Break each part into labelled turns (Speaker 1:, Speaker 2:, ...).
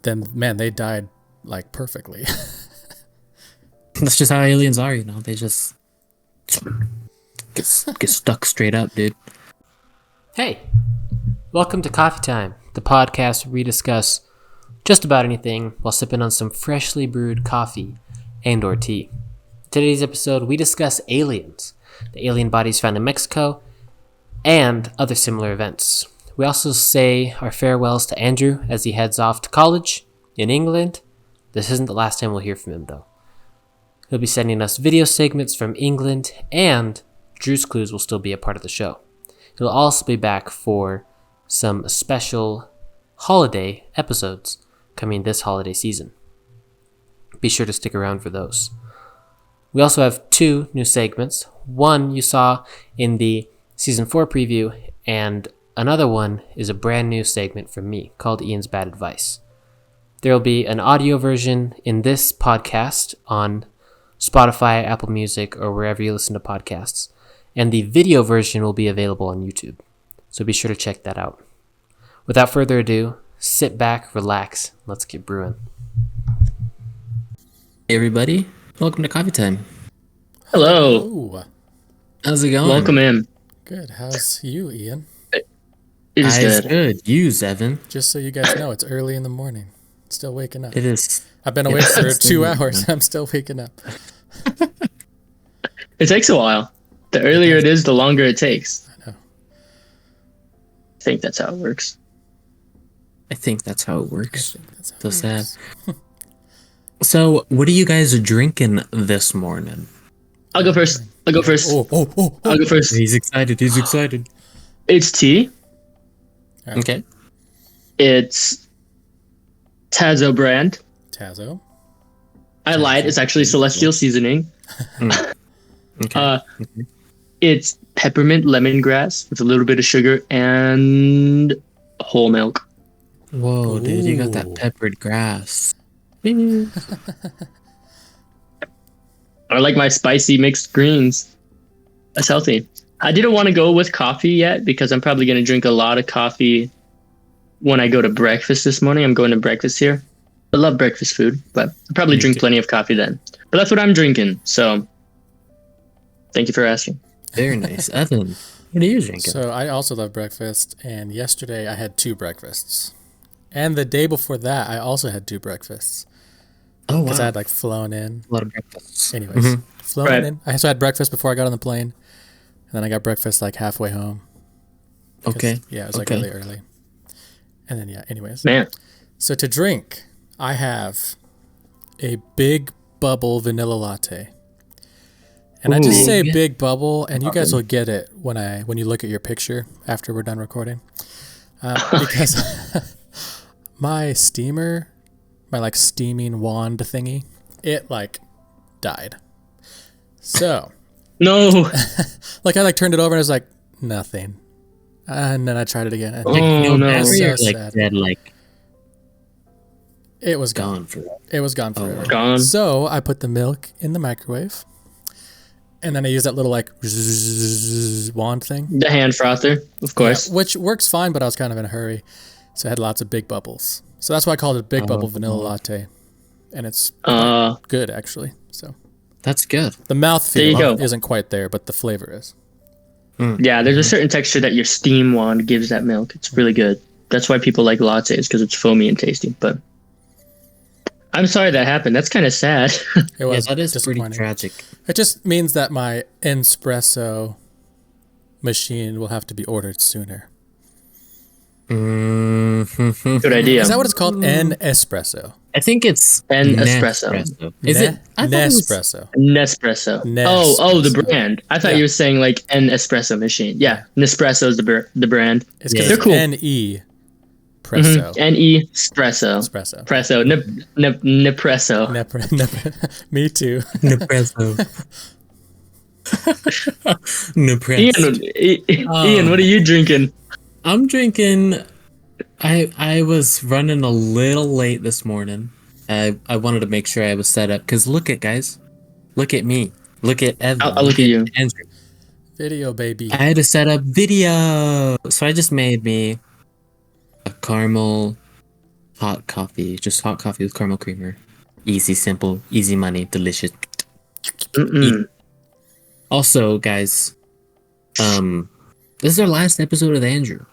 Speaker 1: then man, they died like perfectly.
Speaker 2: That's just how aliens are, They just get stuck straight up, dude.
Speaker 3: Hey, welcome to Coffee Time, the podcast where we discuss just about anything while sipping on some freshly brewed coffee and/or tea. Today's episode, we discuss aliens, the alien bodies found in Mexico, and other similar events. We also say our farewells to Andrew as he heads off to college in England. This isn't the last time we'll hear from him, though. He'll be sending us video segments from England, and Drew's Clues will still be a part of the show. He'll also be back for some special holiday episodes coming this holiday season. Be sure to stick around for those. We also have 2 new segments. One you saw in the Season 4 preview, and another one is a brand new segment from me called Ian's Bad Advice. There will be an audio version in this podcast on Spotify, Apple Music, or wherever you listen to podcasts. And the video version will be available on YouTube. So be sure to check that out. Without further ado, sit back, relax, let's get brewing.
Speaker 2: Hey everybody, welcome to Coffee Time.
Speaker 4: Hello.
Speaker 1: Ooh,
Speaker 2: How's it going?
Speaker 4: Welcome in.
Speaker 1: good. How's you, Ian?
Speaker 4: It is good.
Speaker 2: You, Evan.
Speaker 1: Just so you guys know, it's early in the morning. Still waking up.
Speaker 2: It is.
Speaker 1: I've been awake for
Speaker 2: It's
Speaker 1: 2
Speaker 2: the-
Speaker 1: hours. I'm still waking up.
Speaker 4: It takes a while. The earlier it is, the longer it takes.
Speaker 1: I know.
Speaker 4: I think that's how it works.
Speaker 2: I think that's how it
Speaker 1: I
Speaker 2: works.
Speaker 1: think that's how
Speaker 2: So
Speaker 1: it
Speaker 2: sad.
Speaker 1: works.
Speaker 2: So, what are you guys drinking this morning?
Speaker 4: I'll go first.
Speaker 1: Oh.
Speaker 4: I'll go first.
Speaker 2: He's excited. He's excited.
Speaker 4: It's tea.
Speaker 2: Okay.
Speaker 4: It's Tazo brand.
Speaker 1: Tazo.
Speaker 4: I lied. It's actually Celestial Seasoning.
Speaker 2: Okay.
Speaker 4: It's peppermint lemongrass with a little bit of sugar and whole milk.
Speaker 2: Whoa, dude, you got
Speaker 1: Ooh.
Speaker 2: that peppered grass.
Speaker 4: I like my spicy mixed greens. That's healthy. I didn't want to go with coffee yet because I'm probably going to drink a lot of coffee when I go to breakfast this morning. I'm going to breakfast here. I love breakfast food, but I'll probably drink plenty of coffee then. But that's what I'm drinking. So thank you for asking.
Speaker 2: Very nice. Evan, what are you drinking?
Speaker 1: So I also love breakfast, and yesterday I had 2 breakfasts. And the day before that, I also had 2 breakfasts.
Speaker 2: Oh,
Speaker 1: Because I
Speaker 2: wow.
Speaker 1: had like flown in.
Speaker 2: A lot of breakfasts.
Speaker 1: Anyways, flown
Speaker 4: Right.
Speaker 1: in. I also had breakfast before I got on the plane. And then I got breakfast like halfway home. 'Cause,
Speaker 2: Okay.
Speaker 1: Yeah, it was like
Speaker 2: Okay.
Speaker 1: really early. And then, anyways.
Speaker 4: Man,
Speaker 1: So to drink, I have a big bubble vanilla latte. And I just
Speaker 4: Ooh.
Speaker 1: say big bubble, and you guys will get it when you look at your picture after we're done recording. Because my steamer, my like steaming wand thingy, it like died. So
Speaker 4: no.
Speaker 1: like I like turned it over and I was like, nothing. And then I tried it again. And
Speaker 4: Oh, no.
Speaker 1: It's so
Speaker 2: You're like
Speaker 1: sad.
Speaker 2: dead, like
Speaker 1: It was gone.
Speaker 2: gone for that.
Speaker 1: It was gone forever.
Speaker 4: Gone.
Speaker 1: So I put the milk in the microwave, and then I used that little like wand thing,
Speaker 4: The hand frother, of course.
Speaker 1: yeah, which works fine. But I was kind of in a hurry, so it had lots of big bubbles. So that's why I called it big bubble vanilla latte, and it's good actually. So
Speaker 2: That's good.
Speaker 1: the
Speaker 4: There you
Speaker 1: mouthfeel
Speaker 4: go.
Speaker 1: isn't quite there, but the flavor is.
Speaker 4: Yeah, there's a certain texture that your steam wand gives that milk. It's really good. That's why people like lattes, because it's foamy and tasty. But I'm sorry that happened. That's kind of sad.
Speaker 1: It
Speaker 2: Yeah,
Speaker 1: was
Speaker 2: that is pretty
Speaker 1: disappointing.
Speaker 2: tragic.
Speaker 1: It just means that my espresso machine will have to be ordered sooner.
Speaker 4: Good idea.
Speaker 1: Is that what it's called? An espresso.
Speaker 2: I think it's
Speaker 4: And espresso.
Speaker 2: Is it? I thought it was-
Speaker 1: Nespresso.
Speaker 4: Nespresso. Oh, the brand. I thought
Speaker 1: Yeah.
Speaker 4: you were saying like an espresso machine. Yeah, Nespresso is the brand.
Speaker 1: It's because
Speaker 2: Yeah.
Speaker 1: it's
Speaker 4: They're cool.
Speaker 1: N-E presso.
Speaker 4: N-E espresso.
Speaker 1: Espresso.
Speaker 4: Presso. Nepresso.
Speaker 1: Me too.
Speaker 2: Nespresso. Nespresso.
Speaker 4: Ian, what are you drinking?
Speaker 2: I'm drinking. I was running a little late this morning. I wanted to make sure I was set up because look at guys, look at me, look at Evan,
Speaker 4: I'll look at you.
Speaker 2: Andrew.
Speaker 1: Video, baby.
Speaker 2: I had to set up video, so I just made me a caramel hot coffee. Just hot coffee with caramel creamer. Easy, simple, easy money, delicious. Also, guys, this is our last episode with Andrew.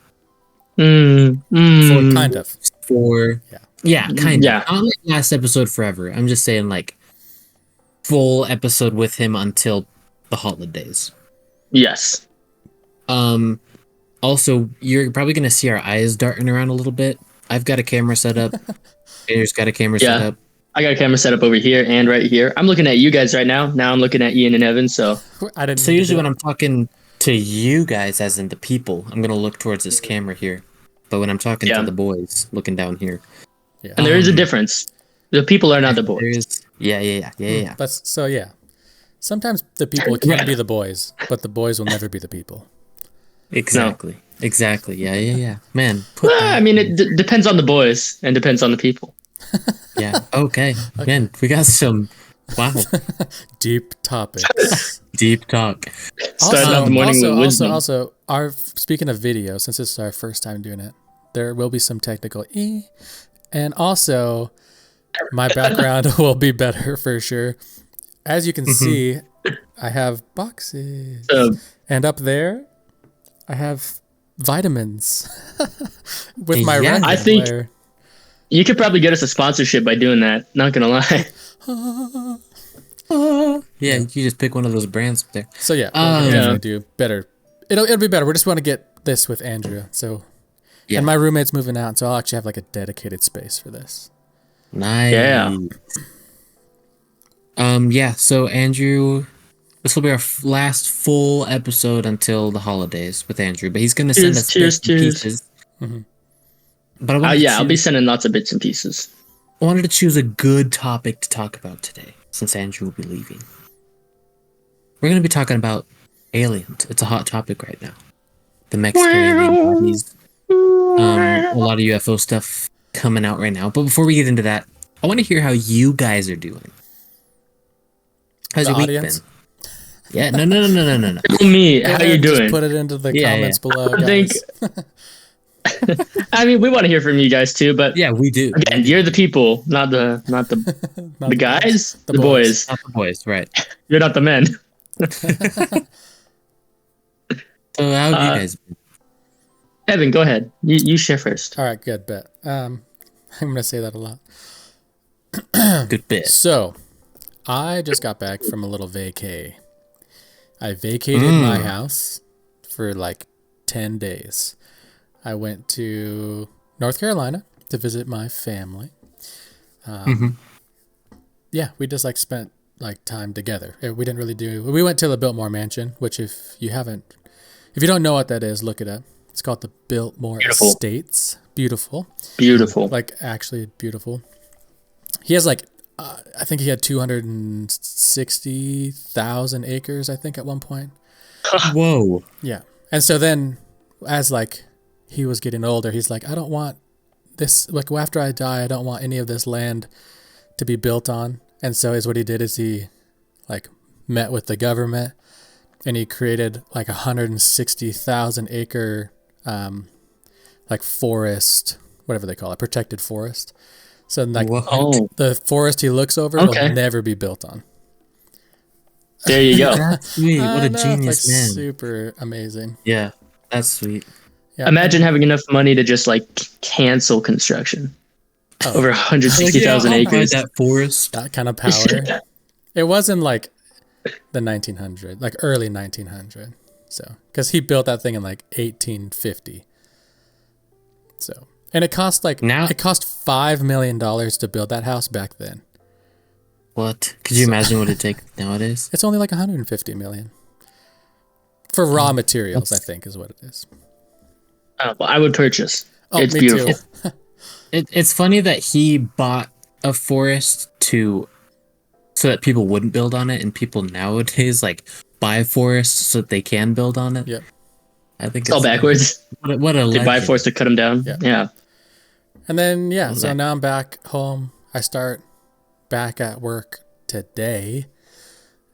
Speaker 1: Kind of.
Speaker 2: Kind
Speaker 4: Yeah.
Speaker 2: of. Not like last episode forever. I'm just saying like full episode with him until the holidays.
Speaker 4: Yes.
Speaker 2: Also, you're probably gonna see our eyes darting around a little bit. I've got a camera set up. Andrew's got a camera set up.
Speaker 4: I got a camera set up over here and right here. I'm looking at you guys right now. Now I'm looking at Ian and Evan. So
Speaker 2: So usually when I'm talking to you guys, as in the people, I'm gonna look towards this camera here. But when I'm talking to the boys, looking down here.
Speaker 1: Yeah.
Speaker 4: And there is a difference. The people are not the boys.
Speaker 2: Yeah.
Speaker 1: But so yeah, sometimes the people can be the boys, but the boys will never be the people.
Speaker 2: Exactly. Yeah. Man.
Speaker 4: I mean, it depends on the boys and depends on the people.
Speaker 2: Yeah. Okay. Man, we got some. Wow.
Speaker 1: Deep topics.
Speaker 2: Deep talk.
Speaker 4: Starting out the morning with wisdom.
Speaker 1: Also, speaking of video, since this is our first time doing it, there will be some technical and also my background will be better for sure. As you can see, I have boxes, and up there, I have vitamins with my record
Speaker 4: I think
Speaker 1: player.
Speaker 4: You could probably get us a sponsorship by doing that. Not gonna lie.
Speaker 2: Yeah, you just pick one of those brands up there.
Speaker 1: So yeah, we're gonna do better. It'll be better. We just want to get this with Andrea. So, and my roommate's moving out, so I'll actually have like a dedicated space for this.
Speaker 2: Nice.
Speaker 4: Yeah.
Speaker 2: So Andrew, this will be our last full episode until the holidays with Andrew, but he's gonna send us bits and pieces. But
Speaker 4: I'll be sending lots of bits and pieces.
Speaker 2: I wanted to choose a good topic to talk about today, since Andrew will be leaving. We're going to be talking about aliens. It's a hot topic right now. The Mexican alien bodies. A lot of UFO stuff coming out right now. But before we get into that, I want to hear how you guys are doing. How's your week been? Yeah, no.
Speaker 4: Tell me how you doing.
Speaker 1: Just put it into the comments below, guys.
Speaker 4: I mean, we want to hear from you guys too, but
Speaker 2: yeah, we do.
Speaker 4: Again, you're the people, not the the guys, the boys.
Speaker 2: Not the boys, right?
Speaker 4: You're not the men.
Speaker 2: So how have you guys been?
Speaker 4: Evan, go ahead. You share first.
Speaker 1: All right, good bet. I'm gonna say that a lot.
Speaker 2: Good bit.
Speaker 1: So, I just got back from a little vacay. I vacated my house for like 10 days. I went to North Carolina to visit my family. Yeah, we just like spent like time together. We didn't really we went to the Biltmore Mansion, which if you don't know what that is, look it up. It's called the Biltmore Estates. Beautiful. Like actually beautiful. He has like, I think he had 260,000 acres, I think at one point.
Speaker 2: Whoa.
Speaker 1: Yeah. And so then as like, he was getting older, he's like, I don't want this, like after I die, I don't want any of this land to be built on. And so what he did is he like met with the government and he created like 160,000 acre like forest, whatever they call it, protected forest. So like the forest he looks over will never be built on.
Speaker 4: There you go.
Speaker 2: That's sweet. What a genius man.
Speaker 1: Super amazing.
Speaker 2: Yeah, that's sweet.
Speaker 1: Yeah.
Speaker 4: Imagine having enough money to just like cancel construction over 160,000 acres.
Speaker 2: That forest,
Speaker 1: that kind of power. It was in like the 1900, like early 1900. So, because he built that thing in like 1850. So, and it cost like it cost $5 million to build that house back then.
Speaker 2: What? Could you imagine what it'd take nowadays?
Speaker 1: It's only like 150 million for raw materials. I think is what it is.
Speaker 4: Well, I would purchase. It's
Speaker 1: me
Speaker 4: beautiful.
Speaker 1: Too.
Speaker 2: It's funny that he bought a forest so that people wouldn't build on it, and people nowadays like buy forests so that they can build on it.
Speaker 1: Yep.
Speaker 2: I think
Speaker 4: it's all backwards.
Speaker 2: What a
Speaker 4: they buy forests to cut them down. Yeah.
Speaker 1: And then so now I'm back home. I start back at work today,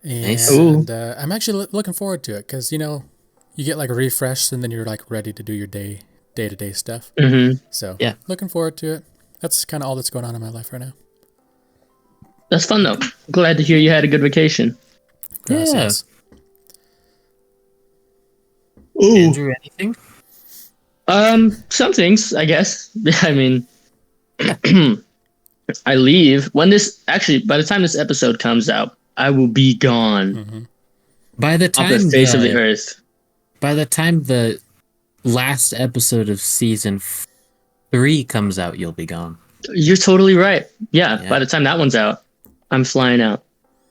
Speaker 1: and
Speaker 2: nice.
Speaker 1: I'm actually looking forward to it because you get like refreshed and then you're like ready to do your day-to-day stuff.
Speaker 4: Mm-hmm.
Speaker 1: So
Speaker 2: yeah,
Speaker 1: looking forward to it. That's kind of all that's going on in my life right now.
Speaker 4: That's fun though. Glad to hear you had a good vacation.
Speaker 1: Gracias.
Speaker 4: Ooh.
Speaker 2: Andrew, anything?
Speaker 4: Some things, I guess. I mean, I leave when by the time this episode comes out, I will be gone
Speaker 2: By the
Speaker 4: off
Speaker 2: time
Speaker 4: the face of the earth.
Speaker 2: By the time the last episode of season 3 comes out, you'll be gone.
Speaker 4: You're totally right. Yeah, by the time that one's out, I'm flying out.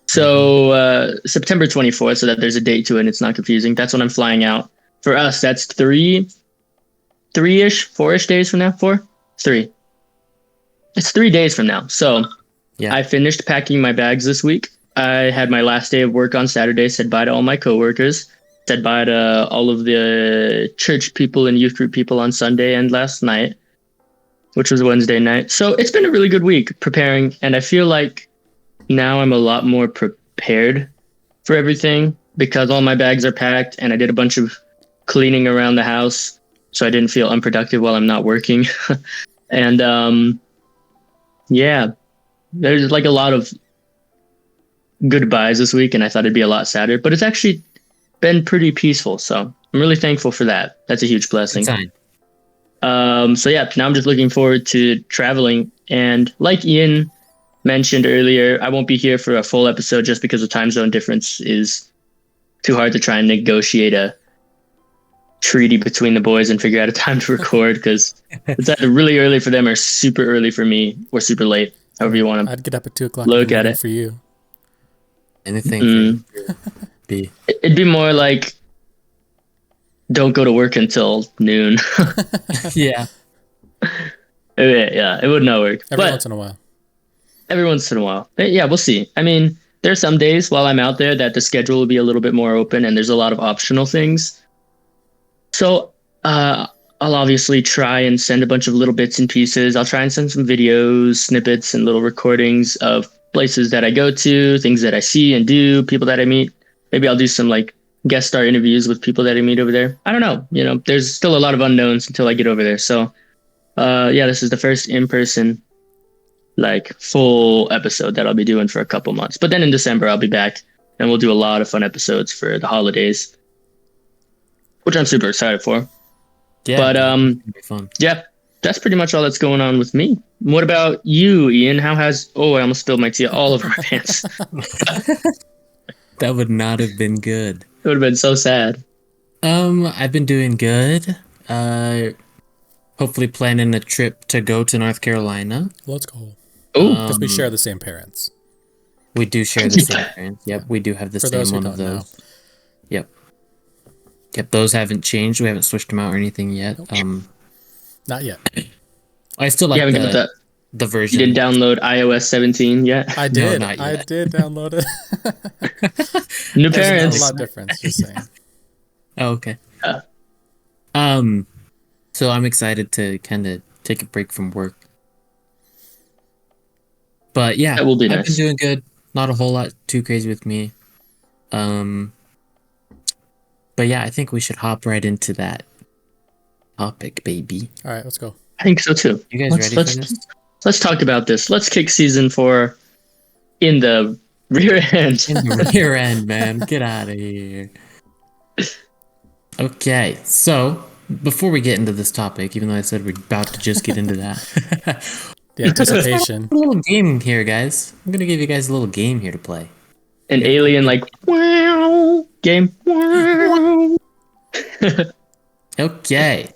Speaker 4: So September 24th, so that there's a date to it and it's not confusing. That's when I'm flying out. For us, that's 4-ish days from now. 3. It's 3 days from now. So I finished packing my bags this week. I had my last day of work on Saturday, said bye to all my coworkers, said bye to all of the church people and youth group people on Sunday and last night, which was Wednesday night. So it's been a really good week preparing. And I feel like now I'm a lot more prepared for everything because all my bags are packed and I did a bunch of cleaning around the house. So I didn't feel unproductive while I'm not working. And there's like a lot of goodbyes this week and I thought it'd be a lot sadder, but it's actually been pretty peaceful. So I'm really thankful for that. That's a huge blessing. So now I'm just looking forward to traveling. And like Ian mentioned earlier, I won't be here for a full episode just because the time zone difference is too hard to try and negotiate a treaty between the boys and figure out a time to record because it's either really early for them or super early for me or super late, however you want to
Speaker 1: I'd get up at 2 o'clock
Speaker 4: look at it
Speaker 1: for you.
Speaker 2: Anything be
Speaker 4: it'd be more like don't go to work until noon.
Speaker 2: yeah
Speaker 4: It would not work
Speaker 1: Every once in a while.
Speaker 4: But yeah, we'll see. I mean, there's some days while I'm out there that the schedule will be a little bit more open and there's a lot of optional things. So I'll obviously try and send a bunch of little bits and pieces. I'll try and send some videos, snippets, and little recordings of places that I go to, things that I see and do, people that I meet. Maybe I'll do some like guest star interviews with people that I meet over there. I don't know. There's still a lot of unknowns until I get over there. So this is the first in-person like full episode that I'll be doing for a couple months. But then in December, I'll be back and we'll do a lot of fun episodes for the holidays, which I'm super excited for.
Speaker 2: yeah
Speaker 4: But
Speaker 2: it'll be fun.
Speaker 4: yeah, that's pretty much all that's going on with me. What about you, Ian? I almost spilled my tea all over my pants.
Speaker 2: That would not have been good.
Speaker 4: It would have been so sad.
Speaker 2: I've been doing good. Hopefully planning a trip to go to North Carolina.
Speaker 1: Let's go.
Speaker 4: Oh,
Speaker 1: Because we share the same parents.
Speaker 2: We do share the same parents. Yep, we do have the
Speaker 1: For
Speaker 2: same
Speaker 1: those who
Speaker 2: one of
Speaker 1: don't know.
Speaker 2: those. Yep, those haven't changed. We haven't switched them out or anything yet.
Speaker 1: Not yet.
Speaker 2: I still
Speaker 4: you
Speaker 2: like
Speaker 4: haven't got that.
Speaker 2: the
Speaker 4: You
Speaker 2: version.
Speaker 4: didn't download iOS 17 yet?
Speaker 1: I did.
Speaker 2: not
Speaker 1: I
Speaker 2: yet.
Speaker 1: did download it.
Speaker 4: New
Speaker 1: There's
Speaker 4: parents.
Speaker 1: a lot of difference, just saying.
Speaker 2: Oh, okay.
Speaker 4: Yeah.
Speaker 2: So I'm excited to kind of take a break from work. But yeah,
Speaker 4: That will be
Speaker 2: I've
Speaker 4: nice.
Speaker 2: been doing good. Not a whole lot too crazy with me. But yeah, I think we should hop right into that topic, baby.
Speaker 1: All right, let's go.
Speaker 4: I think so too.
Speaker 2: You guys ready for this?
Speaker 4: Let's talk about this. Let's kick season 4 in the rear end.
Speaker 2: In the rear end, man. Get out of here. Okay, so before we get into this topic, even though I said we're about to just get into that,
Speaker 1: The anticipation.
Speaker 2: a little game here, guys. I'm gonna give you guys a little game here to play.
Speaker 4: An alien like wow game. Wow.
Speaker 2: Okay,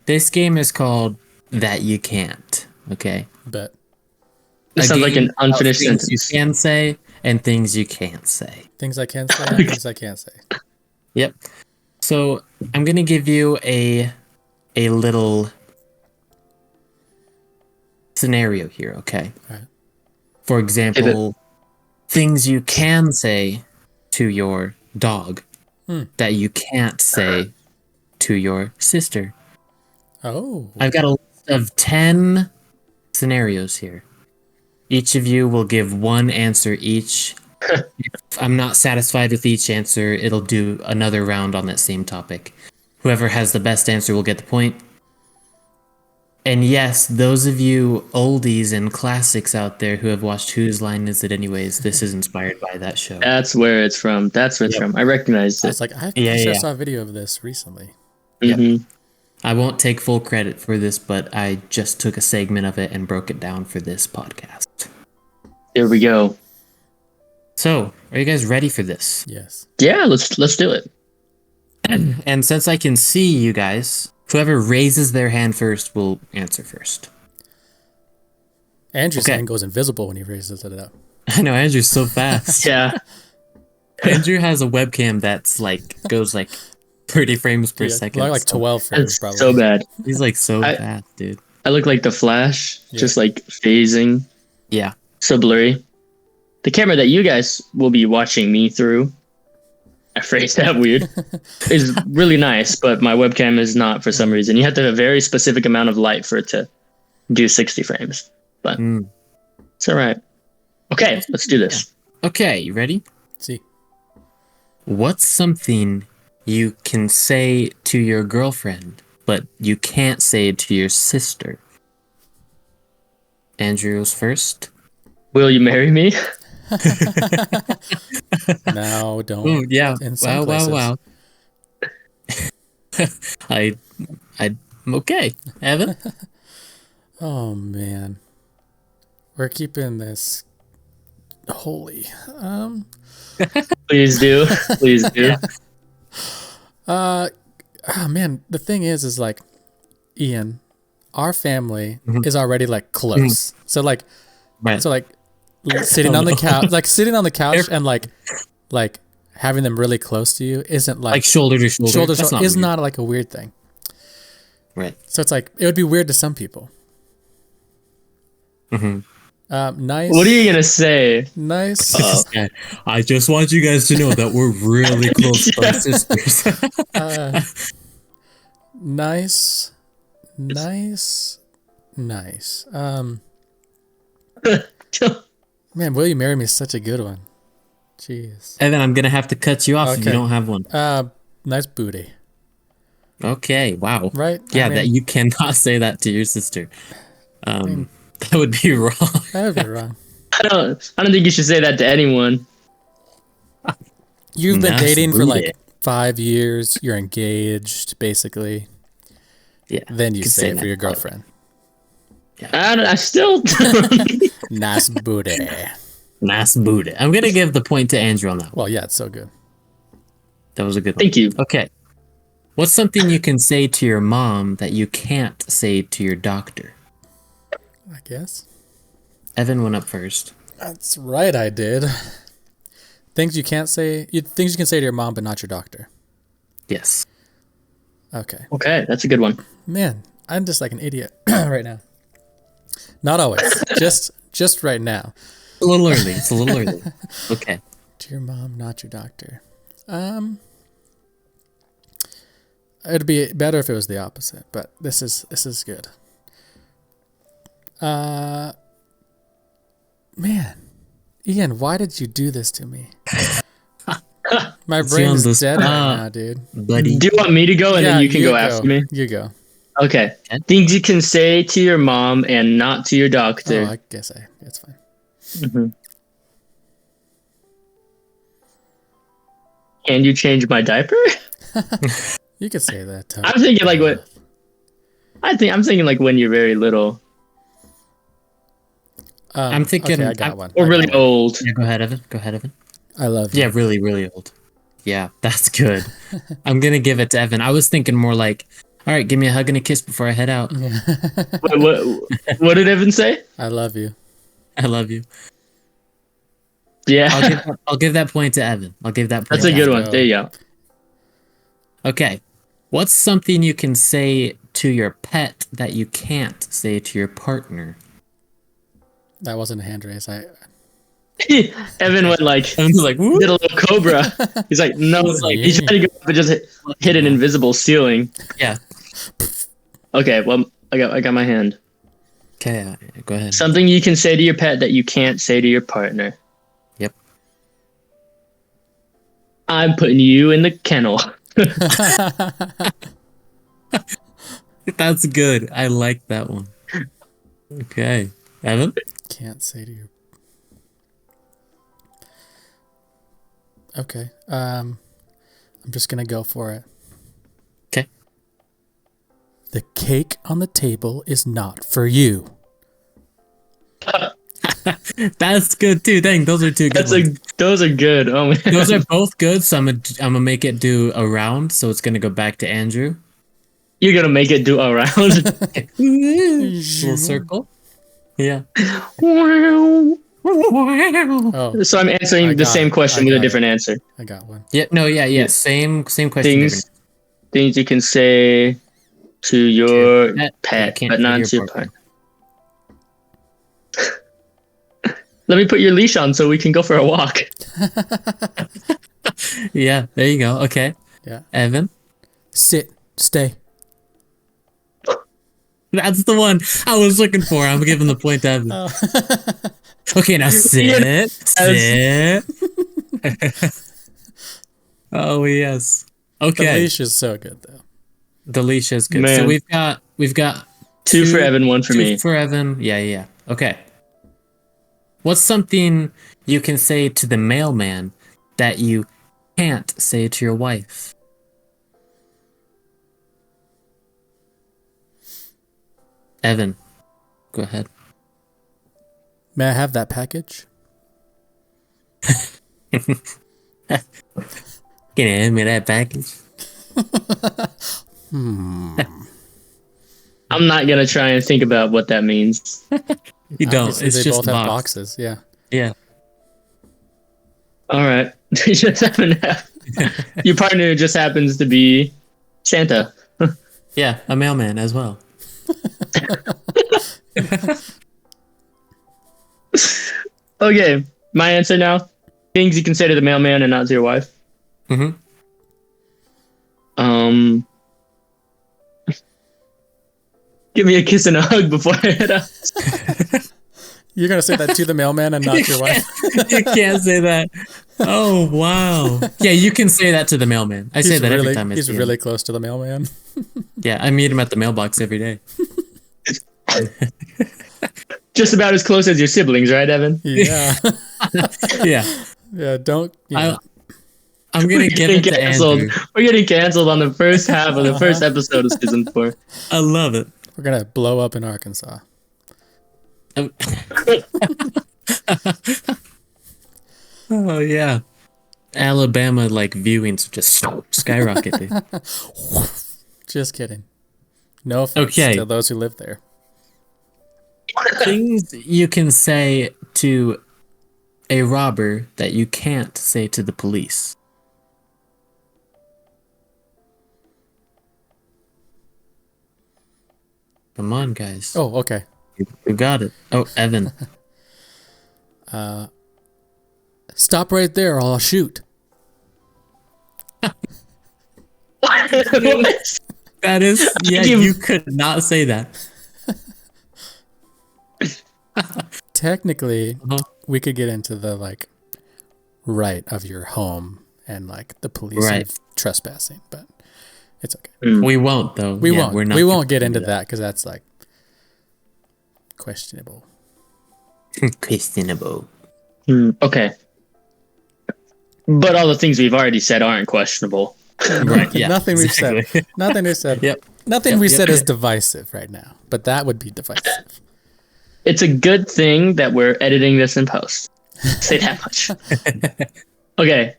Speaker 2: this game is called That You Can't. Okay,
Speaker 1: Bet.
Speaker 4: This
Speaker 2: A
Speaker 4: sounds like
Speaker 2: game
Speaker 4: an
Speaker 2: about
Speaker 4: unfinished
Speaker 2: things
Speaker 4: sentence.
Speaker 2: you can say and things you can't say.
Speaker 1: Things I can say, and things I can't say.
Speaker 2: Yep. So I'm gonna give you a little scenario here, okay?
Speaker 1: Alright.
Speaker 2: For example, things you can say to your dog that you can't say to your sister.
Speaker 1: Oh.
Speaker 2: I've got a list of 10 scenarios here. Each of you will give one answer each. If I'm not satisfied with each answer, it'll do another round on that same topic. Whoever has the best answer will get the point. And yes, those of you oldies and classics out there who have watched Whose Line Is It Anyways, this is inspired by that show.
Speaker 4: That's where it's from. That's where it's from. I recognized
Speaker 1: I
Speaker 4: it.
Speaker 1: was like, I'm
Speaker 2: Yeah,
Speaker 1: pretty sure I
Speaker 2: yeah.
Speaker 1: saw a video of this recently.
Speaker 4: Mhm.
Speaker 2: I won't take full credit for this, but I just took a segment of it and broke it down for this podcast.
Speaker 4: There we go.
Speaker 2: So, are you guys ready for this?
Speaker 1: Yes.
Speaker 4: Yeah, let's do it.
Speaker 2: And since I can see you guys, whoever raises their hand first will answer first.
Speaker 1: Andrew's
Speaker 2: Okay.
Speaker 1: hand goes invisible when he raises it up.
Speaker 2: I know Andrew's so fast.
Speaker 4: Yeah.
Speaker 2: Andrew has a webcam that's like goes like 30 frames per
Speaker 1: Yeah,
Speaker 2: second.
Speaker 1: like
Speaker 2: so
Speaker 1: 12 frames,
Speaker 4: That's
Speaker 1: probably.
Speaker 4: so bad.
Speaker 2: he's like so
Speaker 4: I-
Speaker 2: fast, dude.
Speaker 4: I look like the Flash,
Speaker 1: Yeah.
Speaker 4: just like phasing,
Speaker 2: Yeah.
Speaker 4: so blurry. The camera that you guys will be watching me through, I phrased that weird, is really nice, but my webcam is not for some reason. You have to have a very specific amount of light for it to do 60 frames, but it's all right. Okay, let's do this.
Speaker 2: Okay, you ready?
Speaker 1: See,
Speaker 2: What's something you can say to your girlfriend, but you can't say to your sister? Andrew's first.
Speaker 4: Will you marry me?
Speaker 1: now don't.
Speaker 2: Oh yeah!
Speaker 1: In some
Speaker 2: Wow! I'm okay. Evan.
Speaker 1: Oh man, we're keeping this holy.
Speaker 4: Please do. Please do.
Speaker 1: Oh man, the thing is like, Ian, our family is already like close. So like,
Speaker 2: Right.
Speaker 1: so like, sitting on the couch, like sitting on the couch and like having them really close to you isn't
Speaker 2: Like shoulder to shoulder.
Speaker 1: shoulder
Speaker 2: That's
Speaker 1: to is
Speaker 2: weird.
Speaker 1: not like a weird thing.
Speaker 2: Right.
Speaker 1: So it's like it would be weird to some people. Nice.
Speaker 4: What are you gonna say?
Speaker 1: Nice.
Speaker 2: Yeah, I just want you guys to know that we're really close
Speaker 4: Yeah.
Speaker 2: sisters.
Speaker 1: Nice. Man, Will You Marry Me is such a good one. Jeez.
Speaker 2: Evan, I'm gonna have to cut you off if you
Speaker 1: Okay.
Speaker 2: don't have one.
Speaker 1: Nice booty.
Speaker 2: Okay, wow.
Speaker 1: Right?
Speaker 2: Yeah,
Speaker 1: I mean,
Speaker 2: that you cannot say that to your sister. That would be wrong.
Speaker 1: that would be wrong.
Speaker 4: I don't think you should say that to anyone.
Speaker 1: You've been
Speaker 2: Nice
Speaker 1: dating for
Speaker 2: booty.
Speaker 1: like 5 years. You're engaged, basically.
Speaker 2: Yeah.
Speaker 1: Then you
Speaker 2: could
Speaker 1: say it
Speaker 2: that.
Speaker 1: for your girlfriend.
Speaker 4: I still.
Speaker 1: Nice booty.
Speaker 2: Nice booty. I'm gonna give the point to Andrew on that one.
Speaker 1: Well, yeah, it's so good.
Speaker 2: That was a good one.
Speaker 4: Thank you.
Speaker 2: Okay. What's something you can say to your mom that you can't say to your doctor?
Speaker 1: I guess.
Speaker 2: Evan went up first.
Speaker 1: That's right, I did. Things you can't say. Things you can say to your mom, but not your doctor.
Speaker 2: Yes.
Speaker 1: Okay.
Speaker 4: Okay, that's a good one.
Speaker 1: Man, I'm just like an idiot right now. Not always. just right now.
Speaker 2: A little early. It's a little early. Okay.
Speaker 1: To your mom, not your doctor. It'd be better if it was the opposite, but this is good. Man, Ian, why did you do this to me? My
Speaker 2: It's
Speaker 1: brain
Speaker 2: on
Speaker 1: is
Speaker 2: the
Speaker 1: dead right
Speaker 2: spot.
Speaker 1: now, dude.
Speaker 2: Buddy.
Speaker 4: Do you want me to go and then you can go after me?
Speaker 1: You go.
Speaker 4: Okay. Things you can say to your mom and not to your doctor.
Speaker 1: Oh, I guess it's fine.
Speaker 4: Can you change my diaper?
Speaker 1: You could say that. Too.
Speaker 4: I'm thinking like what? I'm thinking like when you're very little
Speaker 2: I'm thinking-
Speaker 1: Okay, I got one.
Speaker 4: or
Speaker 1: I got
Speaker 4: really
Speaker 1: one.
Speaker 4: old.
Speaker 2: Yeah, go ahead, Evan. Go ahead, Evan.
Speaker 1: I love you.
Speaker 2: Yeah, really, really old. Yeah, that's good. I'm gonna give it to Evan. I was thinking more like, all right, give me a hug and a kiss before I head out.
Speaker 4: What did Evan say?
Speaker 1: I love you.
Speaker 2: I love you.
Speaker 4: Yeah,
Speaker 2: I'll give that point to Evan. I'll give that point
Speaker 4: that's a
Speaker 2: to
Speaker 4: good
Speaker 2: Evan.
Speaker 4: one. There you go.
Speaker 2: Okay. What's something you can say to your pet that you can't say to your partner?
Speaker 1: That wasn't a hand raise.
Speaker 4: Evan went like
Speaker 2: Evan's like, whoop.
Speaker 4: did a little cobra. He's like, no, he tried to go up and just hit an invisible ceiling.
Speaker 2: Yeah.
Speaker 4: Okay, well, I got my hand.
Speaker 2: Okay, go ahead.
Speaker 4: Something you can say to your pet that you can't say to your partner.
Speaker 2: Yep.
Speaker 4: I'm putting you in the kennel.
Speaker 2: That's good. I like that one. Okay. Evan?
Speaker 1: Can't say to you. Okay. I'm just gonna go for it.
Speaker 2: Okay.
Speaker 1: The cake on the table is not for you.
Speaker 2: That's good too. Dang, those are two good ones.
Speaker 4: Those are good. Oh man.
Speaker 2: Those are both good, so I'm gonna make it do a round, so it's gonna go back to Andrew.
Speaker 4: You're gonna make it do a round.
Speaker 2: Little circle. Yeah.
Speaker 1: Oh,
Speaker 4: So I'm answering the same question with a different answer.
Speaker 1: I got one.
Speaker 2: Yeah, no, yeah. Same question.
Speaker 4: Things you can say to your pet, but not to your partner. Let me put your leash on so we can go for a walk.
Speaker 2: Yeah, there you go. Okay.
Speaker 1: Yeah.
Speaker 2: Evan?
Speaker 1: Sit. Stay.
Speaker 2: That's the one I was looking for. I'm giving the point to Evan.
Speaker 1: Oh.
Speaker 2: Okay, now sit. Sit. Oh, yes. Okay.
Speaker 1: The leash is so good, though.
Speaker 2: The leash is good.
Speaker 4: Man.
Speaker 2: So we've got
Speaker 4: two for Evan, one for me.
Speaker 2: Two for Evan. Yeah. Okay. What's something you can say to the mailman that you can't say to your wife? Evan, go ahead.
Speaker 1: May I have that package?
Speaker 2: Can you hand me that package?
Speaker 4: I'm not gonna try and think about what that means.
Speaker 2: You don't.
Speaker 1: Obviously,
Speaker 2: It's
Speaker 1: they
Speaker 2: just
Speaker 1: both have
Speaker 2: box.
Speaker 1: boxes. Yeah.
Speaker 2: Yeah.
Speaker 4: All right. They just happen to have, your partner just happens to be Santa.
Speaker 2: Yeah, a mailman as well.
Speaker 4: Okay, my answer now. Things you can say to the mailman and not to your wife.
Speaker 2: Mm-hmm.
Speaker 4: Give me a kiss and a hug before I head out.
Speaker 1: You're going to say that to the mailman and not your wife?
Speaker 2: You can't say that. Oh, wow. Yeah, you can say that to the mailman. I say that every time.
Speaker 1: He's really close to the mailman.
Speaker 2: Yeah, I meet him at the mailbox every day.
Speaker 4: Just about as close as your siblings, right, Evan?
Speaker 1: Yeah.
Speaker 2: Yeah.
Speaker 1: Yeah, don't. Yeah.
Speaker 2: I'm going to give it to Andrew.
Speaker 4: We're getting canceled on the first half of the first episode of season 4.
Speaker 2: I love it.
Speaker 1: We're going to blow up in Arkansas.
Speaker 2: Oh, yeah. Alabama, like, viewings just skyrocket, dude.
Speaker 1: Just kidding. No offense to those who live there.
Speaker 2: Things you can say to a robber that you can't say to the police. Come on, guys.
Speaker 1: Oh, okay.
Speaker 2: You got it. Oh, Evan.
Speaker 1: Stop right there or I'll shoot.
Speaker 4: What?
Speaker 2: That is, yeah, you could not say that.
Speaker 1: Technically, we could get into the, like, right of your home and, like, the police of trespassing, but it's okay.
Speaker 2: We won't, though.
Speaker 1: We won't.
Speaker 2: We're not
Speaker 1: We won't get into that because that's, like, questionable.
Speaker 2: Questionable.
Speaker 4: Okay. But all the things we've already said aren't questionable.
Speaker 2: Right, yeah.
Speaker 1: Nothing we've said. Nothing we've said.
Speaker 2: Yep.
Speaker 1: Nothing we said is divisive right now, but that would be divisive.
Speaker 4: It's a good thing that we're editing this in post. Say that much. Okay.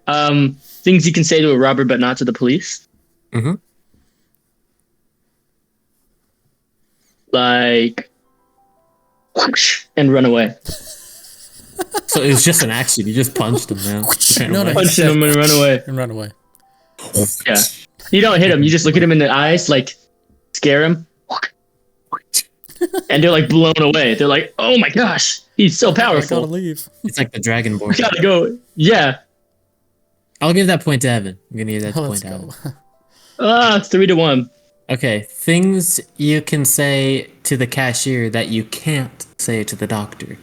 Speaker 4: Things you can say to a robber but not to the police.
Speaker 2: Mm-hmm.
Speaker 4: Like, whoosh, and run away.
Speaker 2: So it was just an accident. You just punched him, man.
Speaker 1: No,
Speaker 4: Punch him and run away.
Speaker 1: And run away.
Speaker 4: Yeah. You don't hit him. You just look at him in the eyes, like, scare him. And they're, like, blown away. They're like, oh my gosh, he's so
Speaker 1: I gotta
Speaker 4: powerful.
Speaker 1: leave.
Speaker 2: It's like the Dragon Board.
Speaker 4: We gotta go. Yeah.
Speaker 2: I'll give that point to Evan. I'm going to give that point
Speaker 1: Let's
Speaker 2: to
Speaker 1: go.
Speaker 2: Evan.
Speaker 4: 3-1.
Speaker 2: Okay, things you can say to the cashier that you can't say to the doctor.